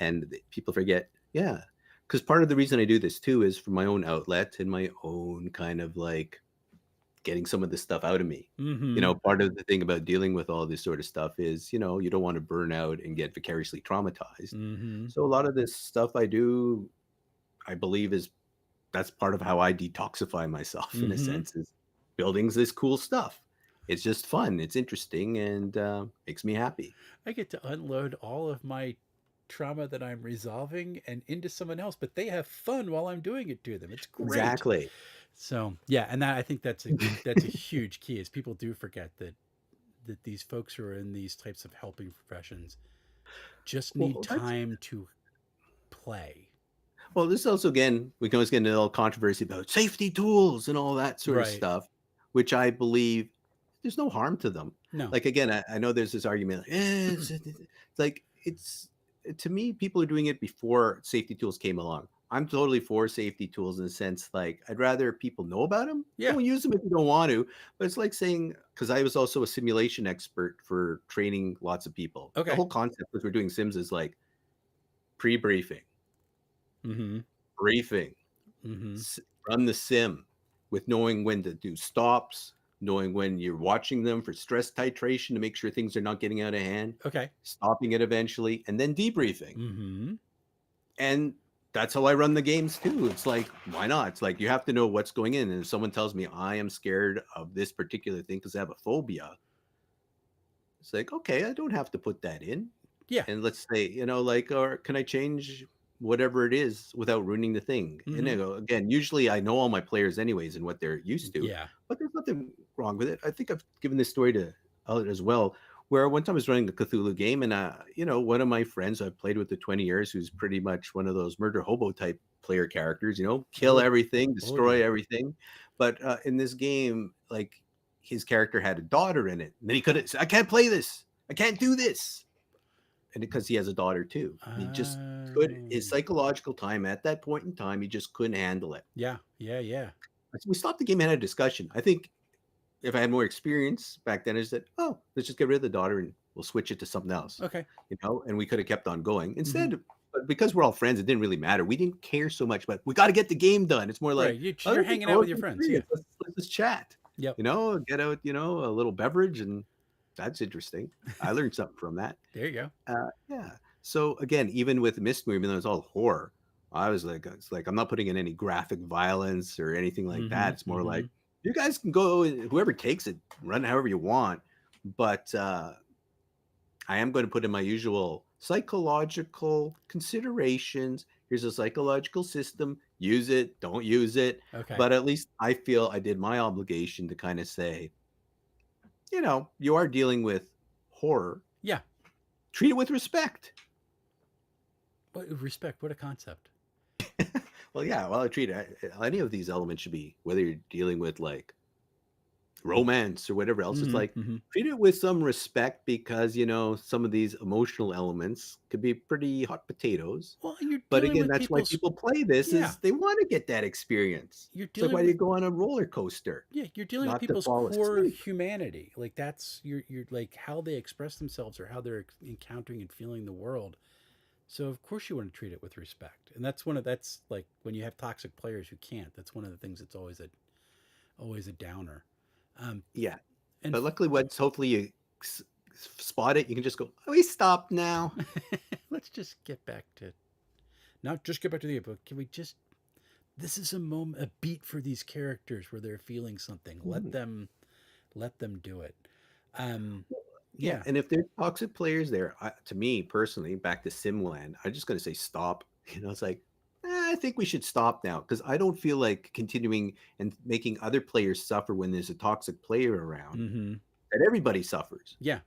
and people forget. Yeah, because part of the reason I do this too is for my own outlet and my own kind of like getting some of this stuff out of me. Mm-hmm. Part of the thing about dealing with all this sort of stuff is, you don't want to burn out and get vicariously traumatized. Mm-hmm. So a lot of this stuff I do, I believe, is that's part of how I detoxify myself in a Mm-hmm. sense is building this cool stuff. It's just fun. It's interesting and makes me happy. I get to unload all of my trauma that I'm resolving and into someone else, but they have fun while I'm doing it to them. It's great. Exactly. So yeah, and I think that's a huge key is people do forget that these folks who are in these types of helping professions just need Well, that's time to play. this also again we can always get into a little controversy about safety tools and all that sort of Right. stuff, which I believe there's no harm to them. No. Like again, I know there's this argument like, it's like it's to me people are doing it before safety tools came along. I'm totally for safety tools in the sense like I'd rather people know about them. Yeah. Don't use them if you don't want to. But it's like saying because I was also a simulation expert for training lots of people. The Okay. whole concept as we're doing sims is like pre-briefing, Mm-hmm. briefing, Mm-hmm. s- run the sim with knowing when to do stops, knowing when you're watching them for stress titration to make sure things are not getting out of hand, Okay. stopping it eventually, and then debriefing. Mm-hmm. And that's how I run the games too. It's like, why not? It's like you have to know what's going in. And if someone tells me I am scared of this particular thing because I have a phobia, it's like, okay, I don't have to put that in. Yeah. And let's say, like, or can I change whatever it is without ruining the thing? And I Mm-hmm. go, again, usually I know all my players anyways and what they're used to, Yeah. but there's nothing wrong with it. I think I've given this story to Elliot as well, where one time I was running the Cthulhu game and, one of my friends I've played with the 20 years, who's pretty much one of those murder hobo type player characters, kill Oh, everything, oh destroy dear. everything. But in this game, like his character had a daughter in it. And then he couldn't, I can't play this. I can't do this and because he has a daughter too. And he just could his Um, psychological time at that point in time, he just couldn't handle it. yeah. Yeah. Yeah. We stopped the game and had a discussion. I think if I had more experience back then, I said, "Oh, let's just get rid of the daughter and we'll switch it to something else," Okay. and we could have kept on going. Mm-hmm. Instead, but because we're all friends, it didn't really matter. We didn't care so much, but we got to get the game done. It's more Right. like, "Oh, You're this is hanging out all with your friends. Yeah. experience. Let's just chat." Yep. Get out, a little beverage, and that's interesting. I learned something from that. There you go. Yeah. So again, even with Mistmore, even though it's all horror, I was like, it's like I'm not putting in any graphic violence or anything like Mm-hmm. that. It's more Mm-hmm. like you guys can go, whoever takes it, run however you want. But I am going to put in my usual psychological considerations. Here's a psychological system. Use it, don't use it. Okay. But at least I feel I did my obligation to kind of say, you are dealing with horror. Yeah. Treat it with respect. What respect? What a concept. Well, yeah. Well, I treat any of these elements should be whether you're dealing with like romance or whatever else. It's like Mm-hmm. Mm-hmm. treat it with some respect because some of these emotional elements could be pretty hot potatoes. Well, you're But dealing again, with that's why people's. people play this Yeah. is they want to get that experience. You're It's like dealing why do you with. go on a roller coaster, Yeah, you're dealing with not to people's fall core asleep. humanity. Like that's you're like how they express themselves or how they're encountering and feeling the world. So of course you want to treat it with respect. And that's like when you have toxic players who can't. That's one of the things that's always a downer. Um Yeah, and but luckily, once hopefully you s- spot it, you can just go. Oh, we stop now. let's just get back to not just get back to the book. Can we just this is a moment a beat for these characters where they're feeling something. Mhm. Let them do it. Um Yeah, yeah. and if there's toxic players there, to me personally, back to Simland, I'm just going to say stop. It's like, I think we should stop now because I don't feel like continuing and making other players suffer when there's a toxic player around, Mhm. that everybody suffers. Yeah.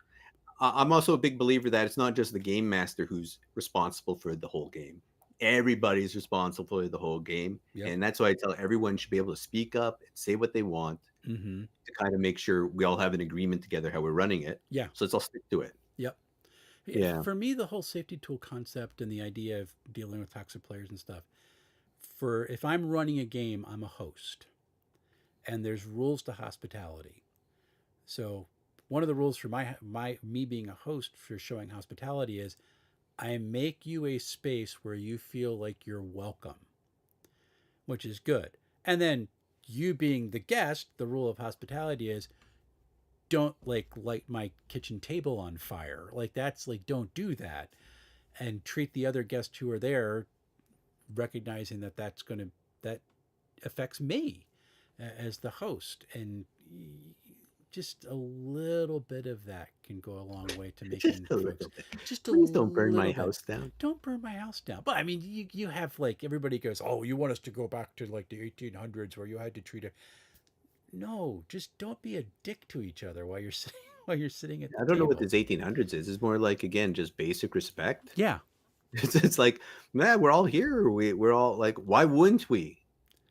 I'm also a big believer that it's not just the game master who's responsible for the whole game. Everybody's responsible for the whole game. Yep. And that's why I tell everyone should be able to speak up and say what they want Mhm. to kind of make sure we all have an agreement together how we're running it. Yeah. So let's all stick to it. Yep. Yeah, Yeah. for me, the whole safety tool concept and the idea of dealing with toxic players and stuff. For if I'm running a game, I'm a host, and there's rules to hospitality. So one of the rules for my me being a host for showing hospitality is I make you a space where you feel like you're welcome, which is good. And then you being the guest, the rule of hospitality is don't like light my kitchen table on fire. Like that's like don't do that and treat the other guests who are there recognizing that that affects me as the host and just a little bit of that can go a long way to Just making a folks little bit. just a Please don't burn my little bit. house down. Don't burn my house down. But I mean, you have like everybody goes, oh, you want us to go back to like the 1800s where you had to treat a no, just don't be a dick to each other while you're sitting while you're sitting at the I don't know what table. this 1800s is. It's more like, again, just basic respect. Yeah, It's like, man, we're all here. We're all like, why wouldn't we?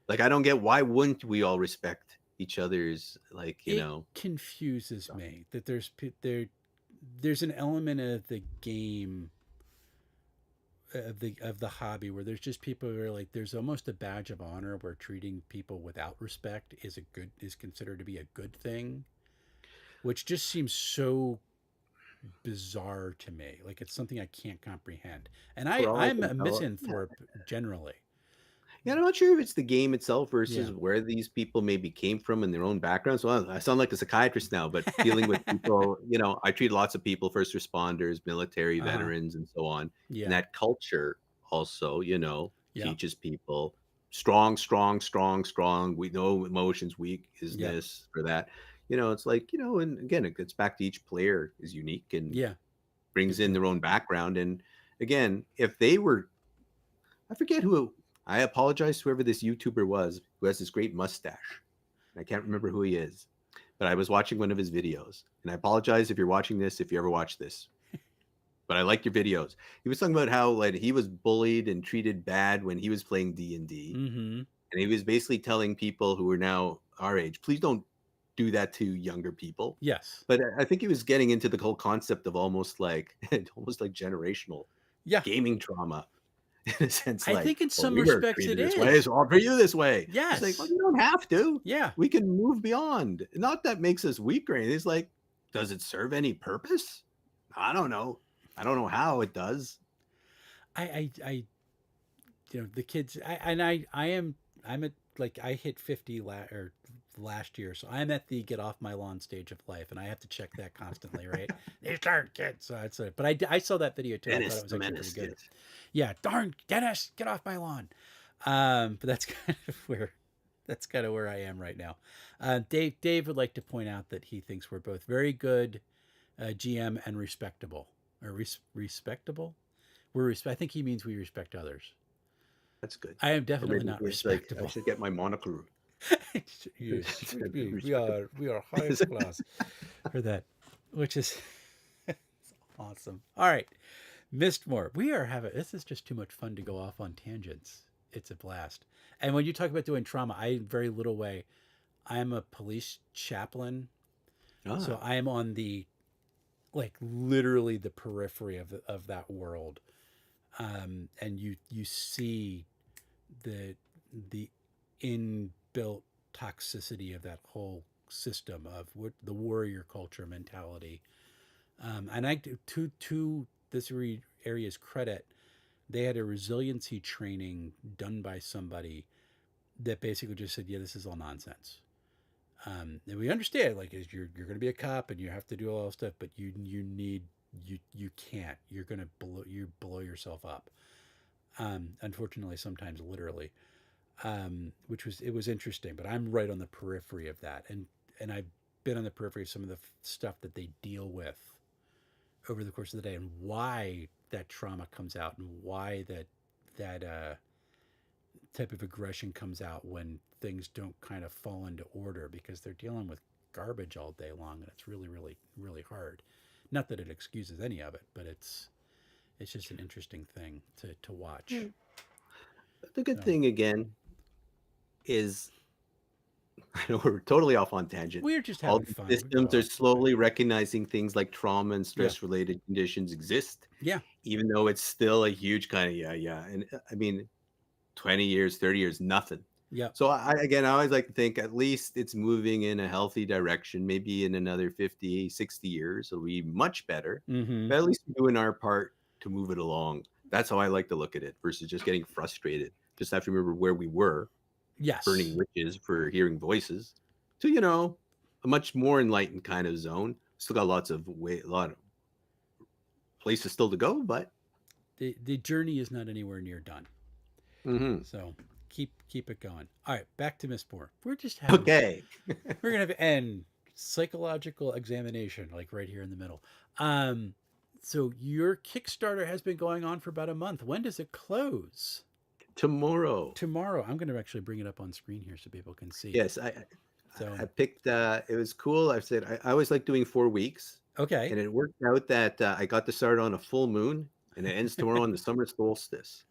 Like, I don't get why wouldn't we all respect each other's, like, it confuses me that there's an element of the game of the hobby, where there's just people who are like, there's almost a badge of honor where treating people without respect is considered to be a good thing, which just seems so bizarre to me. Like it's something I can't comprehend, and For all I I'm can a tell, yeah. misanthrope generally. Yeah, I'm not sure if it's the game itself Yeah. versus where these people maybe came from in their own backgrounds. Well, I sound like a psychiatrist now, but dealing with people, I treat lots of people, first responders, military Uh huh. veterans, and so on. And Yeah. that culture also, Yeah. teaches people strong, strong, strong, strong. We know emotions, weak is Yep. this or that. It's like, and again, it gets back to each player is unique and Yeah. brings in their Exactly. own background. And again, if they were I forget who. I apologize to whoever this YouTuber was who has this great mustache. I can't remember who he is, but I was watching one of his videos, and I apologize if you're watching this, if you ever watch this, but I like your videos. He was talking about how like he was bullied and treated bad when he was playing D&D, Mm-hmm. and he was basically telling people who are now our age, please don't do that to younger people. Yes. But I think he was getting into the whole concept of almost like generational Yeah. gaming trauma in a sense, I like, think in well, some we were respects it treated this way, is. so I'll treat you this way. It's like, well, Yes. you don't have to. Yeah. We can move beyond. Not that makes us weak or anything. It's like, does it serve any purpose? I don't know. I don't know how it does. I the kids. I'm at like I hit 50 or last year, so I'm at the get off my lawn stage of life, and I have to check that constantly, right? These darn kids. So it's but I saw that video too. I thought it Dennis was the actually pretty Menace, good. yes. Yeah, darn Dennis, get off my lawn. But that's kind of where I am right now. Dave would like to point out that he thinks we're both very good GM and respectable, or respectable. I think he means we respect others. That's good. I am Or definitely maybe not it's like, I respectable. should get my monocle. Yes, Respectable. we are high class for that, which is awesome. All right, Mistmore, we are having this is just too much fun to go off on tangents. It's a blast. And when you talk about doing trauma, I in very little way. I'm a police chaplain, so Ah, I am on the like literally the periphery of that world, and you see the the inbuilt toxicity of that whole system of what the warrior culture mentality. And I to this area's credit, they had a resiliency training done by somebody that basically just said, "Yeah, this is all nonsense." And we understand, like, is you're going to be a cop and you have to do all that stuff, but you need you can't. You're going to blow yourself up. Unfortunately, sometimes literally, which was it was interesting. But I'm right on the periphery of that, and I've been on the periphery of some of the stuff that they deal with over the course of the day, and why that trauma comes out, and why that type of aggression comes out when things don't kind of fall into order because they're dealing with garbage all day long, and it's really, really, really hard. Not that it excuses any of it, but it's just an interesting thing to watch. but the good So thing again is I know we're totally off on tangent. we're just All having the fun. We go systems are off. slowly recognizing things like trauma and Yeah, stress-related conditions exist, yeah, even though it's still a huge kind of yeah, yeah. And I mean, 20 years, 30 years, nothing. yeah. So again, I always like to think at least it's moving in a healthy direction. Maybe in another 50, 60 years, it'll be much better. Mm-hmm. But at least we're doing our part to move it along. That's how I like to look at it versus just getting frustrated. Just have to remember where we were burning Yes. witches for hearing voices to a much more enlightened kind of zone. Still got a lot of places still to go, but The journey is not anywhere near done. mhm. So keep it going. All right, back to Miss Moore. We're just having Okay. we're gonna have an psychological examination, like right here in the middle. Um, so your Kickstarter has been going on for about a month. When does it close? Tomorrow. Tomorrow. I'm going to actually bring it up on screen here so people can see. Yes, So I picked. It was cool. I said I always like doing 4 weeks, okay, and it worked out that I got to start on a full moon, and it ends tomorrow on the summer solstice.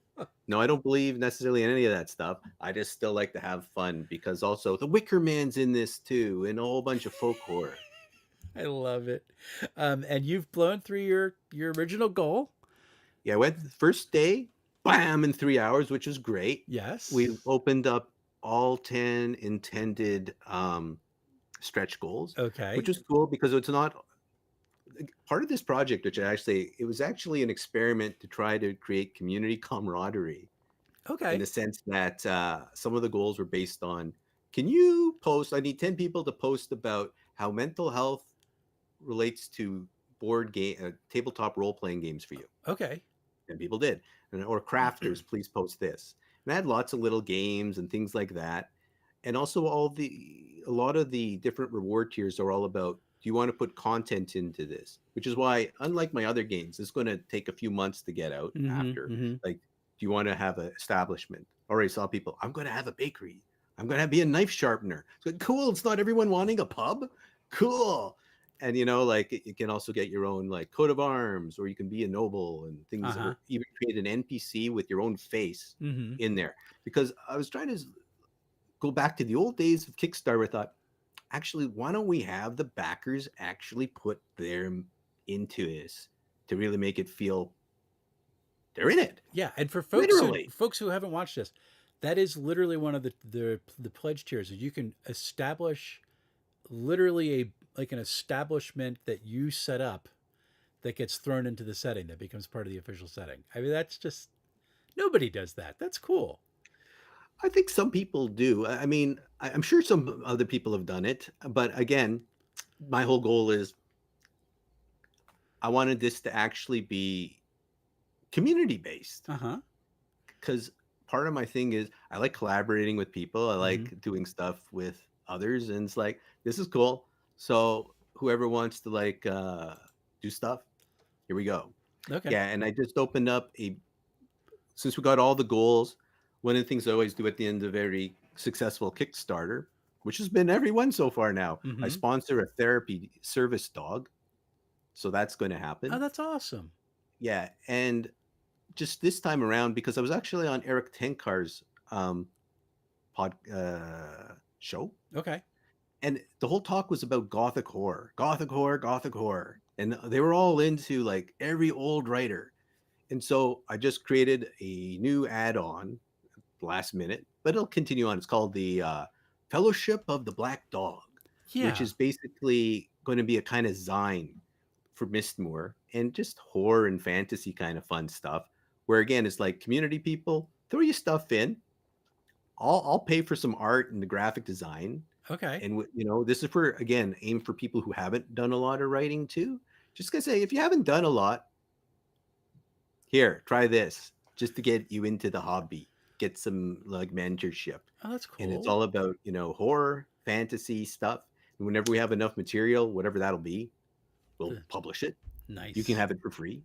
No, I don't believe necessarily in any of that stuff. I just still like to have fun because also the Wicker Man's in this too, and a whole bunch of folk horror. I love it. And you've blown through your original goal. Yeah, I went the first day, bam, in 3 hours, which was great. We Yes. opened up all 10 intended, stretch goals, which Okay. was cool because it's not part of this project, which it was actually an experiment to try to create community camaraderie in Okay. the sense that some of the goals were based on, can you post? I need 10 people to post about how mental health relates to tabletop role playing games for you. Okay. And people did. Or crafters, please post this. And I had lots of little games and things like that. And also a lot of the different reward tiers are all about, do you want to put content into this? Which is why, unlike my other games, it's going to take a few months to get out Mm-hmm. after. Mm-hmm. Like, do you want to have an establishment? Already saw people, I'm going to have a bakery. I'm going to be a knife sharpener. So cool. It's not everyone wanting a pub. Cool. And like you can also get your own like coat of arms, or you can be a noble and things, Uh-huh. or even create an NPC with your own face Mm-hmm. in there. Because I was trying to go back to the old days of Kickstarter. I thought, actually, why don't we have the backers actually put their into this to really make it feel they're in it, Yeah, and for literally. folks who haven't watched this, that is literally one of the pledge tiers. Is you can establish literally a like an establishment that you set up that gets thrown into the setting that becomes part of the official setting. I mean, that's just nobody does that. That's cool. I think some people do. I mean, I'm sure some other people have done it, but again, my whole goal is I wanted this to actually be community based Uh huh. because part of my thing is I like collaborating with people. I Mm-hmm. like doing stuff with others, and it's like this is cool. So whoever wants to do stuff, here we go. Okay. Yeah, and I just opened up a since we got all the goals. One of the things I always do at the end of every successful Kickstarter, which has been every one so far now, I Mm-hmm. sponsor a therapy service dog. So that's going to Oh, happen. that's awesome. Yeah, and just this time around, because I was actually on Eric Tenkar's pod show, Okay. and the whole talk was about gothic horror, gothic horror, gothic horror, and they were all into like every old writer. And so I just created a new add-on last minute, but it'll continue on. It's called the Fellowship of the Black Dog, which Yeah. is basically going to be a kind of zine for Mistmoor and just horror and fantasy kind of fun stuff. Where again, it's like community people throw your stuff in. I'll pay for some art and the graphic design, Okay. and this is for again aim for people who haven't done a lot of writing too. Just gonna say if you haven't done a lot, here try this just to get you into the hobby, get some like mentorship, Oh, that's and it's cool. all about horror, fantasy stuff. And whenever we have enough material, whatever that'll be, we'll publish it. You can Nice. have it for free,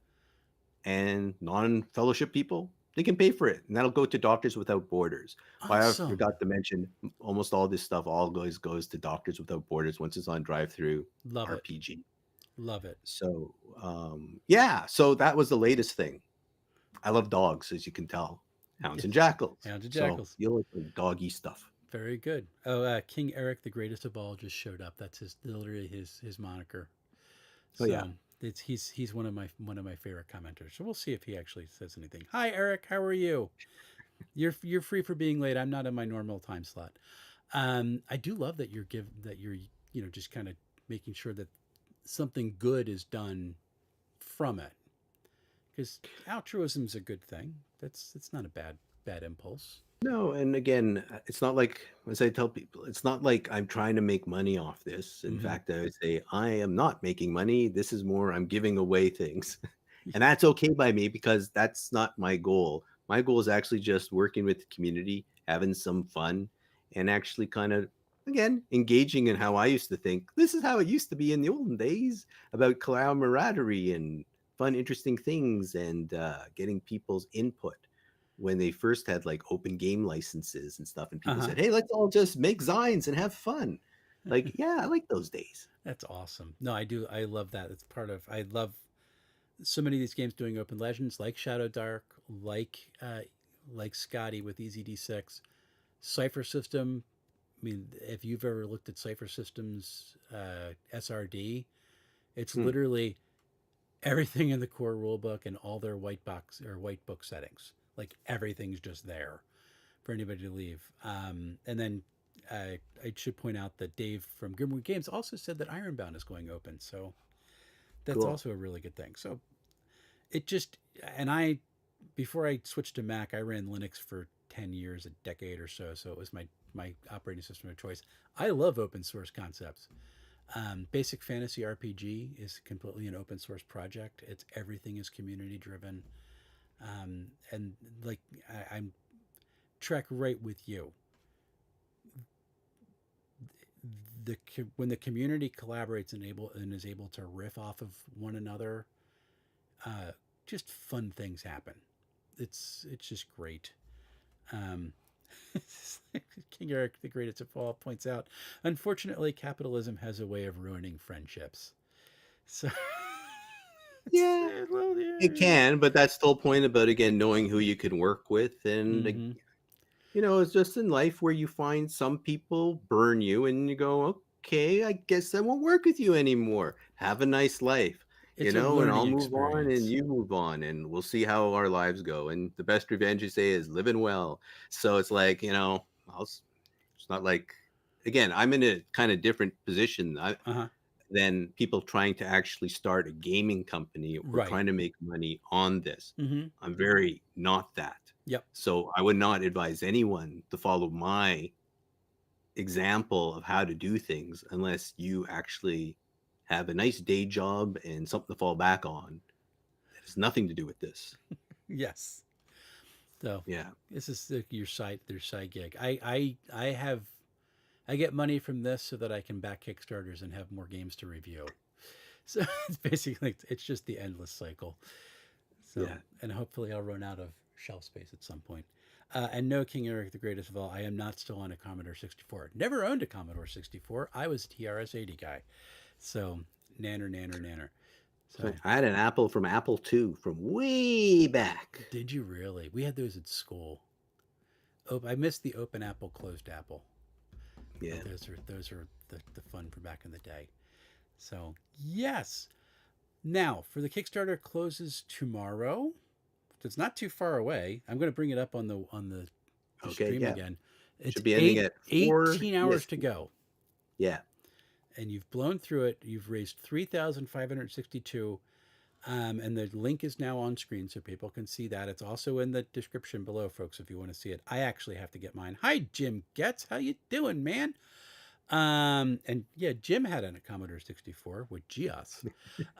and non-fellowship people, they can pay for it, and that'll go to Doctors Without Borders. Why I Awesome. forgot to mention, almost all this stuff all goes to Doctors Without Borders once it's on drive through Love it. RPG. Love it. So yeah, so that was the latest thing. I love dogs, as you can tell. Hounds and Jackals. Hounds and So Jackals. you'll like the doggy stuff. Very good. Oh, King Eric, the greatest of all, just showed up. That's his literally his moniker. Oh yeah. So he's one of my favorite commenters. So we'll see if he actually says anything. Hi Eric, how are you? You're free for being late. I'm not in my normal time slot. I do love that you're just kind of making sure that something good is done from it, because altruism is a good thing. That's it's not a bad impulse. No, and again, it's not like, as I tell people, it's not like I'm trying to make money off this. In Mm-hmm. fact, I would say I am not making money. This is more I'm giving away things. And that's okay by me because that's not my goal. My goal is actually just working with the community, having some fun, and actually kind of, again, engaging in how I used to think. This is how it used to be in the olden days about camaraderie and fun, interesting things and getting people's input when they first had like open game licenses and stuff. And people Uh said, hey, let's all just make zines and have fun. huh. Like, yeah, I like those days. That's awesome. No, I do. I love that. It's part of. I love so many of these games doing open legends, like Shadow Dark, like Scotty with EZD6, Cipher System. I mean, if you've ever looked at Cipher Systems SRD, it's Hmm. literally everything in the core rulebook and all their white box or white book settings. Like everything's just there for anybody to leave. And then I should point out that Dave from Grimwood Games also said that Ironbound is going open. So that's Cool. also a really good thing. So it just, and I, before I switched to Mac, I ran Linux for 10 years, a decade or so. So it was my operating system of choice. I love open source concepts. Basic Fantasy RPG is completely an open source project. It's everything is community driven, and like I'm track right with you. The when the community collaborates and is able to riff off of one another, uh, just fun things happen. It's just great. Um, King Eric, the greatest of all, points out, unfortunately, capitalism has a way of ruining friendships. So, Yeah, well, it yeah. can, but that's the whole point about, again, knowing who you can work with. And, Mm-hmm. it's just in life where you find some people burn you and you go, okay, I guess I won't work with you anymore. Have a nice life, It's a and learning I'll move on and experience. you move on and we'll see how our lives go. And the best revenge, you say, is living well. So it's like, it's not like, again, I'm in a kind of different position. Uh huh. Than people trying to actually start a gaming company or Right. trying to make money on this. Mm-hmm. I'm very not that. Yep. So I would not advise anyone to follow my example of how to do things unless you actually have a nice day job and something to fall back on that has nothing to do with this. Yes. So Yeah. this is their side gig. I have I get money from this so that I can back Kickstarters and have more games to review. So it's basically it's just the endless cycle. So Yeah. and hopefully I'll run out of shelf space at some point. And no, King Eric the Greatest of all, I am not still on a Commodore 64. Never owned a Commodore 64. I was a TRS 80 guy. So nanner nanner nanner. So So I had an Apple from Apple II from way back. did you really? We had those at school. Oh, I missed the open apple, closed apple. But Yeah. those are the fun for back in the day. So yes. Now for the Kickstarter closes tomorrow. It's not too far away. I'm going to bring it up on the Okay. stream Yeah. again. It's Should be ending at 18 hours to EST. go, Yeah. and you've blown through it. You've raised 3,562. And the link is now on screen so people can see that. It's also in the description below, folks, if you want to see it. I actually have to get mine. Hi, Jim Getz. How you doing, man? And yeah, Jim had a Commodore 64 with GIOS.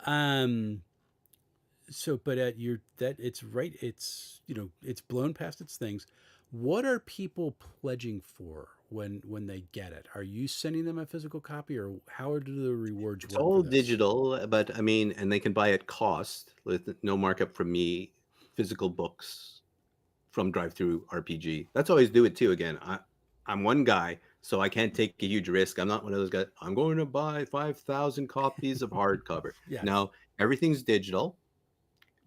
Um, so, but you're that it's right. It's it's blown past its things. What are people pledging for when they get it? Are you sending them a physical copy, or how do the rewards It's work for all this? digital, but I mean, and they can buy at cost with no markup from me, physical books from Drive Through RPG. That's always do it too. Again, I'm one guy, so I can't take a huge risk. I'm not one of those guys. I'm going to buy 5,000 copies of hardcover. Yes, No, everything's digital,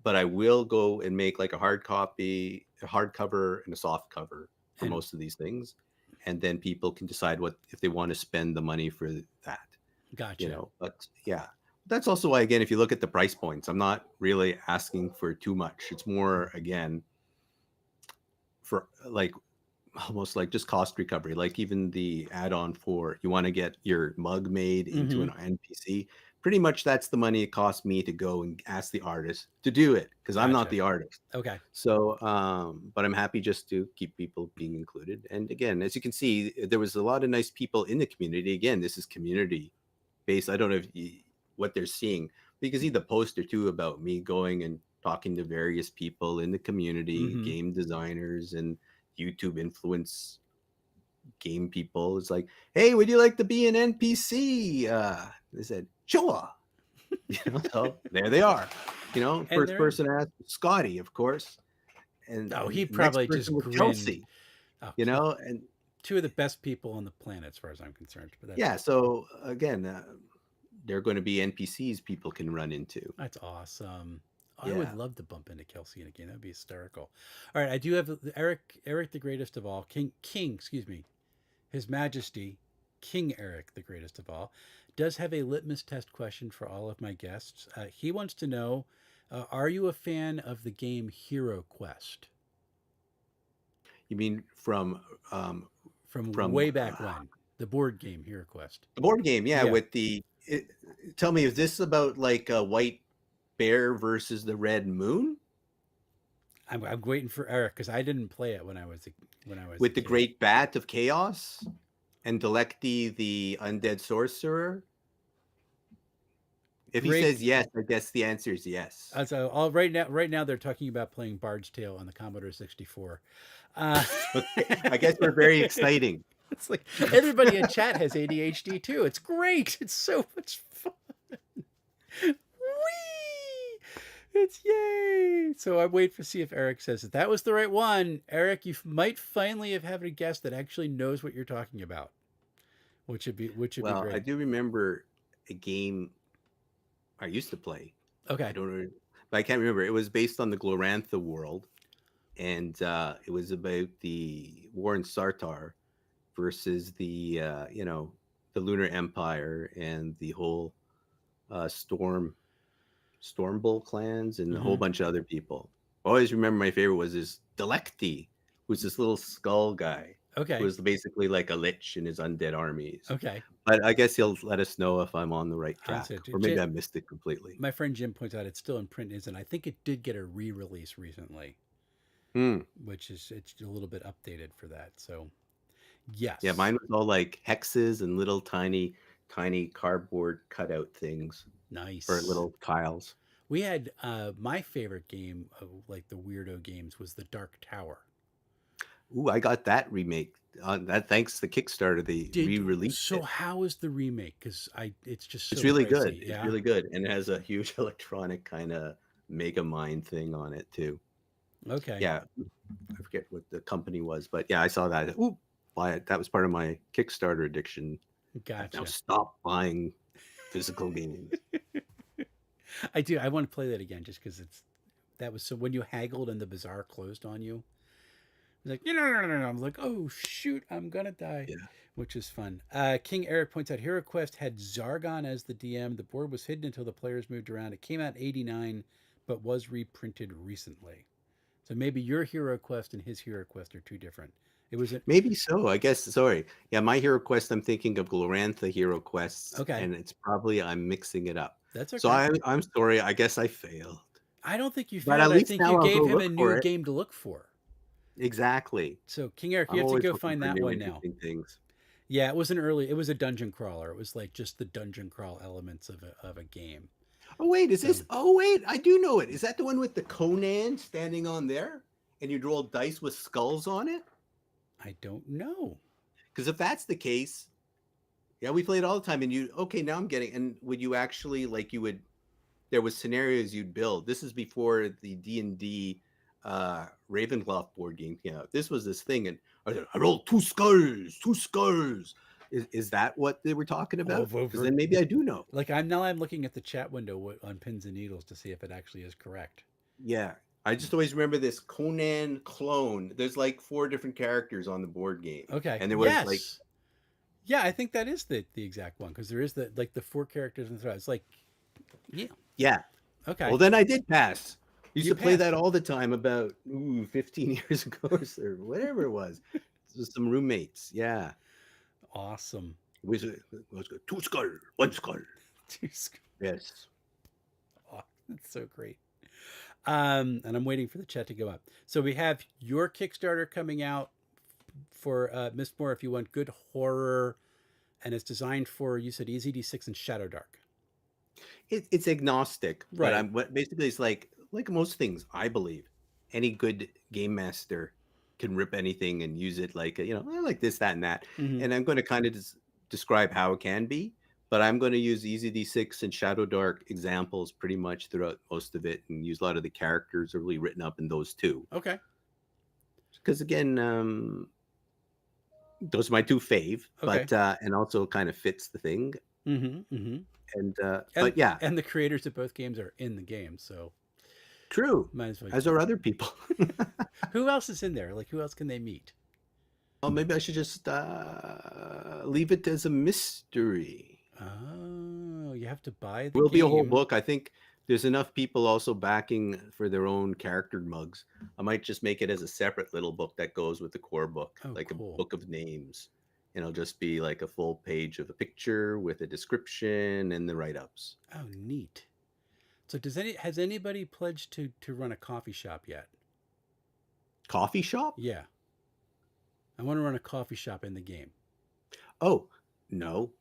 but I will go and make like a hard copy, a hardcover, and a soft cover for and most of these things, and then people can decide what if they want to spend the money for that. gotcha. But yeah, that's also why, again, if you look at the price points, I'm not really asking for too much. It's more, again, for like almost like just cost recovery. Like even the add-on for you want to get your mug made into Mm-hmm. an NPC, pretty much that's the money it cost me to go and ask the artist to do it because I'm not Gotcha. the artist. Okay. So, but I'm happy just to keep people being included. And again, as you can see, there was a lot of nice people in the community. Again, this is community based. I don't know if what they're seeing. But you can see the poster too about me going and talking to various people in the community, Mm-hmm. game designers and YouTube influence game people. It's like, hey, would you like to be an NPC? They said, sure. So there they are. And First they're person asked Scotty, of course, oh, and he next probably person just was grinned. Chelsea. Oh, And two of the best people on the planet, as far as I'm concerned. But yeah, so again, they're going to be NPCs people can run into. that's awesome. I would Yeah. love to bump into Kelsey in a game. That'd be hysterical. All right, I do have Eric the greatest of all, King, excuse me, His Majesty, King Eric the greatest of all, does have a litmus test question for all of my guests. He wants to know, are you a fan of the game Hero Quest You mean um, from from way back when? The board game Hero Quest. the board game? Yeah, Yeah, with tell me, is this about like a white bear versus the red moon I'm waiting for Eric because I didn't play it when I was a with the kid. great bat of chaos and Delecti the undead sorcerer? If he Great. says yes, I guess the answer is yes. So all right now they're talking about playing Bard's Tale on the Commodore 64. Uh, Okay, I guess we're very exciting. it's like everybody in chat has ADHD too. It's great. It's so much fun. Whee! It's yay! So I wait to see if Eric says that. That was the right one. Eric, you might finally have had a guest that actually knows what you're talking about, which would be Well, I great. do remember a game I used to play. I Okay. don't know, but I can't remember. It was based on the Glorantha world, and it was about the war in Sartar versus the Lunar Empire and the whole Stormbull clans and a whole Hmm. bunch of other people. I always remember my favorite was this Delecti, who's this little skull guy who Okay. was basically like a lich in his undead armies. Okay. But I guess he'll let us know if I'm on the right I'll track, say or maybe I missed it completely. my friend Jim points out it's still in print, isn't? I think it did get a re-release recently, Hmm. which is it's a little bit updated for that. So Yeah, yes, mine was all like hexes and little tiny cardboard cutout things or nice. little tiles. We had my favorite game of like the weirdo games was the Dark Tower. Ooh, I got that remake. That thanks to Kickstarter, they Did re-released so? it. How is the remake? Because it's just It's so really good. pricey. It's Yeah. really good, and it has a huge electronic kind of Mega Mind thing on it too. Okay. Yeah, I forget what the company was, but yeah, I saw that. Ooh, buy it. That was part of my Kickstarter addiction. I've now Gotcha. stopped buying physical games. I do. I want to play that again just because that was so when you haggled and the bazaar closed on you. It was like, no. I was like, oh shoot, I'm gonna die, Yeah. which is fun. King Eric points out Hero Quest had Zargon as the DM. The board was hidden until the players moved around. It came out in '89, but was reprinted recently. So maybe your Hero Quest and his Hero Quest are two different. It was an Maybe so. I guess. Sorry. Yeah, my Hero Quest. I'm thinking of Glorantha Hero Quests, okay. and it's probably I'm mixing it up. That's So okay. I'm sorry. I guess I failed. I don't think you But at failed. I least think you now I'll go gave him look a new for it. game to look for. Exactly. So King Eric, you I'm have to always go looking find for that new one now. interesting things. Yeah, it was a dungeon crawler. It was like just the dungeon crawl elements of a game. Oh wait, is So this? Oh wait, I do know it. Is that the one with the Conan standing on there, and you roll dice with skulls on it? I don't know. Because if that's the case, yeah, we play it all the time. And you, okay, now I'm getting. And would you actually like you would? There was scenarios you'd build. This is before the D&D Ravenclaw board game came out. This was this thing, and I rolled two skulls, two skulls. Is that what they were talking about? Because Over. then maybe I do know. Like I'm looking at the chat window on pins and needles to see if it actually is correct. Yeah. I just always remember this Conan clone. There's like four different characters on the board game. Okay. And there was like, Yes. Yeah, I think that is the exact one because there is the four characters in the thread. It's like yeah. yeah. Well, Okay. then I did pass. Used You to play passed. that all the time about 15 years ago or whatever it was. With some roommates. Yeah. Awesome. It was good. Two skull, one skull. Yes. Oh, that's so great. And I'm waiting for the chat to go up. So we have your Kickstarter coming out for Miss Moore if you want good horror, and it's designed for you said Easy D6 and Shadow Dark. It's agnostic, but Right. I'm what basically it's like most things, I believe. Any good game master can rip anything and use it like I like this, that, and that. Mm-hmm. And I'm going to kind of describe how it can be, but I'm going to use Easy D6 and Shadow Dark examples pretty much throughout most of it, and use a lot of the characters are really written up in those two. Okay. Because again, those are my two fave, Okay. but and also kind of fits the thing. Mm-hmm. Mm-hmm. And And but yeah, and the creators of both games are in the game, so true. might as well. As are other people. Who else is in there? Like who else can they meet? Oh, maybe I should just leave it as a mystery. Oh, you have to buy the Will be a whole game. book. I think there's enough people also backing for their own character mugs. I might just make it as a separate little book that goes with the core book, Oh, like a cool. book of names. And it'll just be like a full page of a picture with a description and the write-ups. Oh, neat. So has anybody pledged to run a coffee shop yet? Coffee shop? Yeah, I want to run a coffee shop in the game. Oh, no.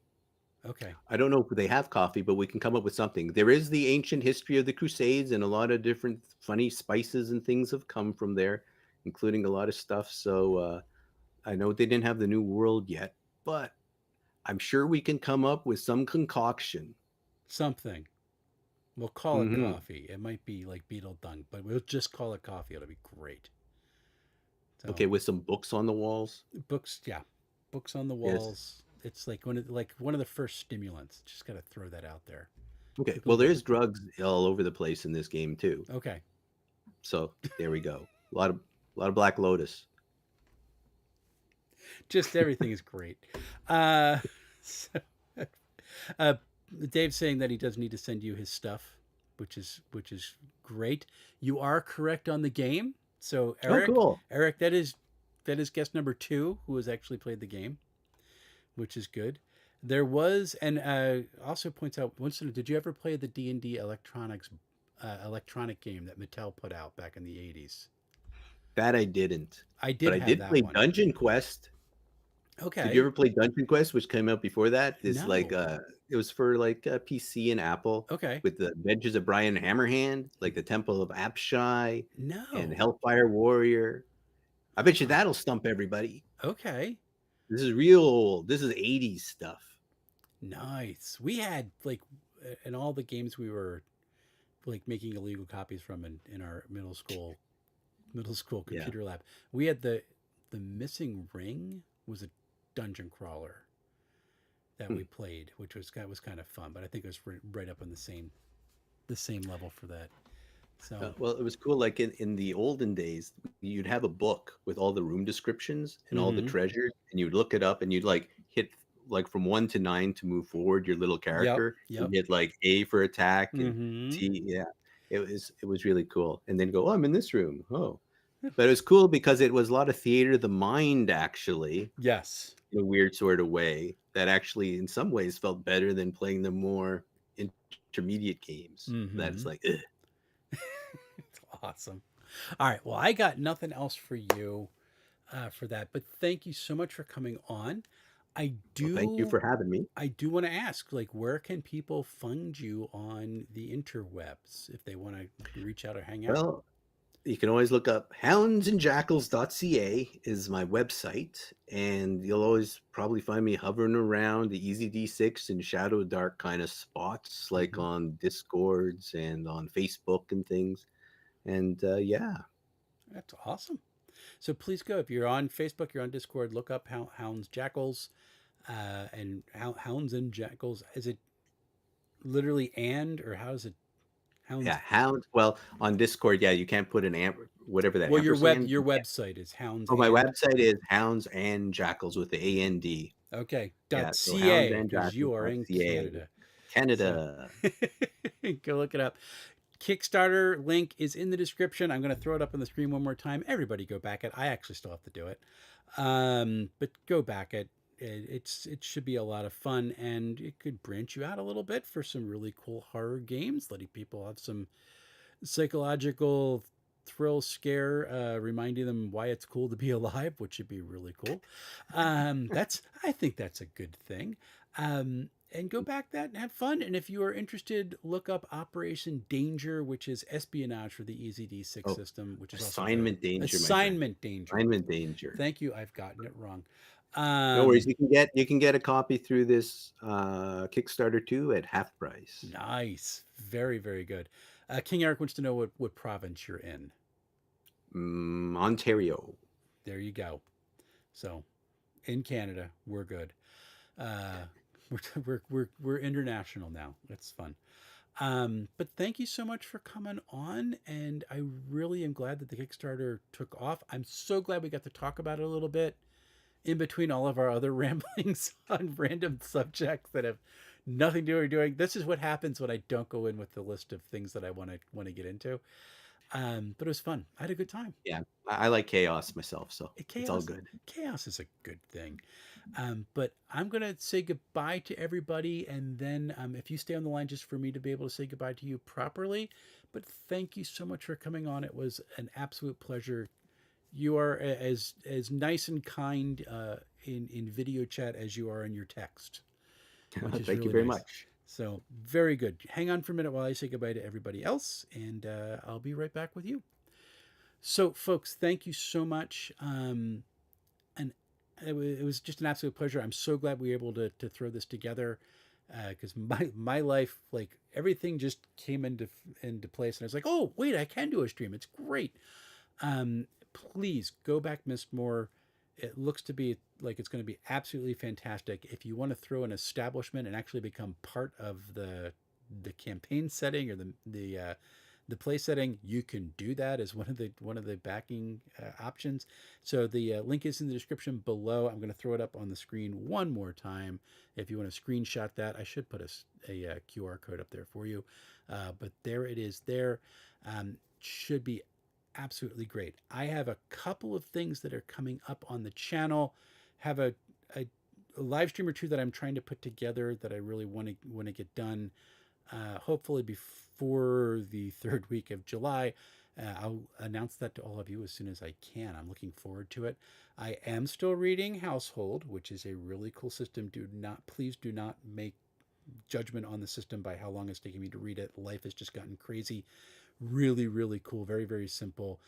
Okay. I don't know if they have coffee, but we can come up with something. There is the ancient history of the Crusades, and a lot of different funny spices and things have come from there, including a lot of stuff. So I know they didn't have the New World yet, but I'm sure we can come up with some concoction. Something. We'll call it Hmm. coffee. It might be like beetle dung, but we'll just call it coffee. It'll be great. Okay, So with some books on the walls. books, yeah, books on the Yes. walls. It's like one of the first stimulants. Just got to throw that out there. Okay. People Well, get there's drugs all over the place in this game too. okay. So there we go. A lot of Black Lotus. Just everything is great. Uh, so, uh, Dave's saying that he does need to send you his stuff, which is great. You are correct on the game. So Oh, Eric, cool. Eric, that is guest number 2 who has actually played the game, which is good. There was, and also points out, Winston, did you ever play the D&D electronic game that Mattel put out back in the 80s? That I didn't, I but did I have did that play one. Dungeon Quest. Did you Okay. ever play Dungeon Quest, which came out before that? This like No. it was for like PC and Apple Okay. with the Adventures of Brian Hammerhand, like the Temple of Apshai and No. Hellfire Warrior. I bet you Huh. that'll stump everybody. Okay. This is real old. This is 80s stuff. Nice. We had like in all the games we were like making illegal copies from in our middle school Yeah. computer lab. We had the missing ring was a dungeon crawler that Hmm. we played, which was kind of fun. But I think it was right up on the same level for that. So Well, it was cool. Like in the olden days, you'd have a book with all the room descriptions and all the mm-hmm. treasures, and you'd look it up and you'd like hit like from 1 to 9 to move forward your little Yep. character. Yep. You hit like A for attack and Mm-hmm. T. Yeah, it was really cool. And then go, oh, I'm in this room. Oh, but it was cool because it was a lot of theater of the mind, actually, Yes. in a weird sort of way that actually, in some ways, felt better than playing the more intermediate games. That's Mm-hmm. like, ugh. It's awesome. All right. Well, I got nothing else for you for that, but thank you so much for coming on. I Well, thank you do for having me. I do want to ask, like, where can people find you on the interwebs if they want to reach out or hang out? Well, you can always look up houndsandjackals.ca is my website, and you'll always probably find me hovering around the Easy D6 and Shadow Dark kind of spots, like Hmm. on Discords and on Facebook and things. And yeah, That's awesome. So please go if you're on Facebook, you're on Discord, look up Hounds Jackals, and Hounds and Jackals. Is it literally and or how is it Hounds? yeah, hound. Well, on Discord, yeah, you can't put an amp, whatever that Well, ampersand. your website is Hounds Oh, my and website is Hounds and Jackals with the AND. okay Yeah, so .ca because you are in houndsandjackals.ca. Canada. So Canada. go look it up. Kickstarter link is in the description. I'm going to throw it up on the screen one more time. Everybody go back it. I actually still have to do it, but go back it. It should be a lot of fun, and it could branch you out a little bit for some really cool horror games, letting people have some psychological thrill scare, reminding them why it's cool to be alive, which would be really cool. I think that's a good thing. And go back that and have fun. And if you are interested, look up Operation Danger, which is espionage for the EZD6 Oh, system, which is also very assignment danger, my friend. assignment danger. Assignment danger. Thank you. I've gotten it wrong. No worries. Um, You can get a copy through this Kickstarter too at half price. nice. Very, very good. King Eric wants to know what province you're in. Ontario. There you go. So in Canada, we're good. Uh, we're international now. That's fun. But thank you so much for coming on, and I really am glad that the Kickstarter took off. I'm so glad we got to talk about it a little bit in between all of our other ramblings on random subjects that have Nothing doing. This is what happens when I don't go in with the list of things that I want to get into. But it was fun. I had a good time. Yeah, I like chaos myself, so it's all Chaos, good. chaos is a good thing. But I'm gonna say goodbye to everybody, and then if you stay on the line just for me to be able to say goodbye to you properly. But thank you so much for coming on. It was an absolute pleasure. You are as nice and kind in video chat as you are in your text, which is Thank you really very nice. much. So very good. Hang on for a minute while I say goodbye to everybody else, and I'll be right back with you. So, folks, thank you so much. And it was just an absolute pleasure. I'm so glad we were able to throw this together because my life, like everything, just came into place, and I was like, oh wait, I can do a stream. It's great. Please go back, Mistmore. It looks to be like it's going to be absolutely fantastic. If you want to throw an establishment and actually become part of the campaign setting or the play setting, you can do that as one of the backing options. So the link is in the description below. I'm going to throw it up on the screen one more time. If you want to screenshot that, I should put a QR code up there for you. But there it is. There should be absolutely great. I have a couple of things that are coming up on the channel. Have a live stream or two that I'm trying to put together that I really want to get done. Hopefully before the third week of July. I'll announce that to all of you as soon as I can. I'm looking forward to it. I am still reading Household, which is a really cool system. Please do not make judgment on the system by how long it's taking me to read it. Life has just gotten crazy. Really, really cool. Very, very simple.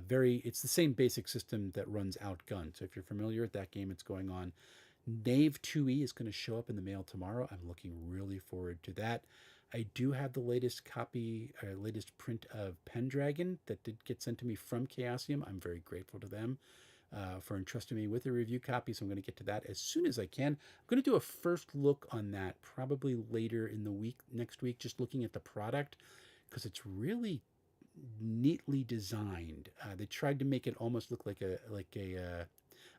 It's the same basic system that runs Outgun. So if you're familiar with that game, it's going on. Knave 2E is going to show up in the mail tomorrow. I'm looking really forward to that. I do have the latest print of Pendragon that did get sent to me from Chaosium. I'm very grateful to them for entrusting me with a review copy, so I'm going to get to that as soon as I can. I'm going to do a first look on that probably later in the week, next week, just looking at the product because it's really neatly designed. They tried to make it almost look like a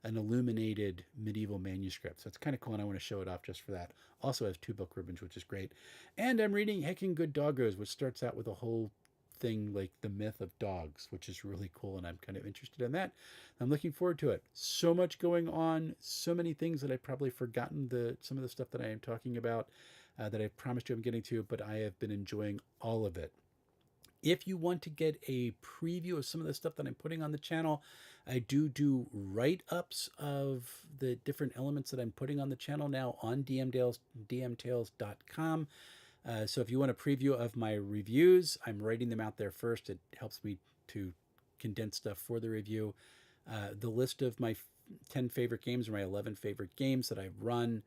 an illuminated medieval manuscript. So it's kind of cool, and I want to show it off just for that. Also has 2 book ribbons, which is great. And I'm reading Heckin' Good Doggos, which starts out with a whole thing like the myth of dogs, which is really cool, and I'm kind of interested in that. I'm looking forward to it. So much going on, so many things that I've probably forgotten some of the stuff that I am talking about that I promised you I'm getting to, but I have been enjoying all of it. If you want to get a preview of some of the stuff that I'm putting on the channel, I do write-ups of the different elements that I'm putting on the channel now on dmtales.com. So if you want a preview of my reviews, I'm writing them out there first. It helps me to condense stuff for the review. The list of my 10 favorite games or my 11 favorite games that I've run,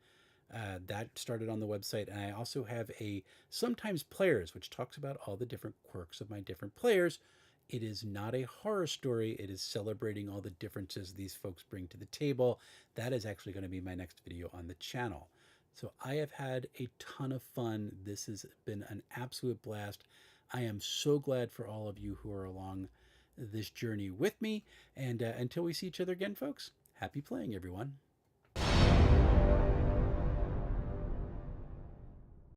that started on the website. And I also have a Sometimes Players, which talks about all the different quirks of my different players. It is not a horror story. It is celebrating all the differences these folks bring to the table. That is actually going to be my next video on the channel. So I have had a ton of fun. This has been an absolute blast. I am so glad for all of you who are along this journey with me. And until we see each other again, folks, happy playing, everyone.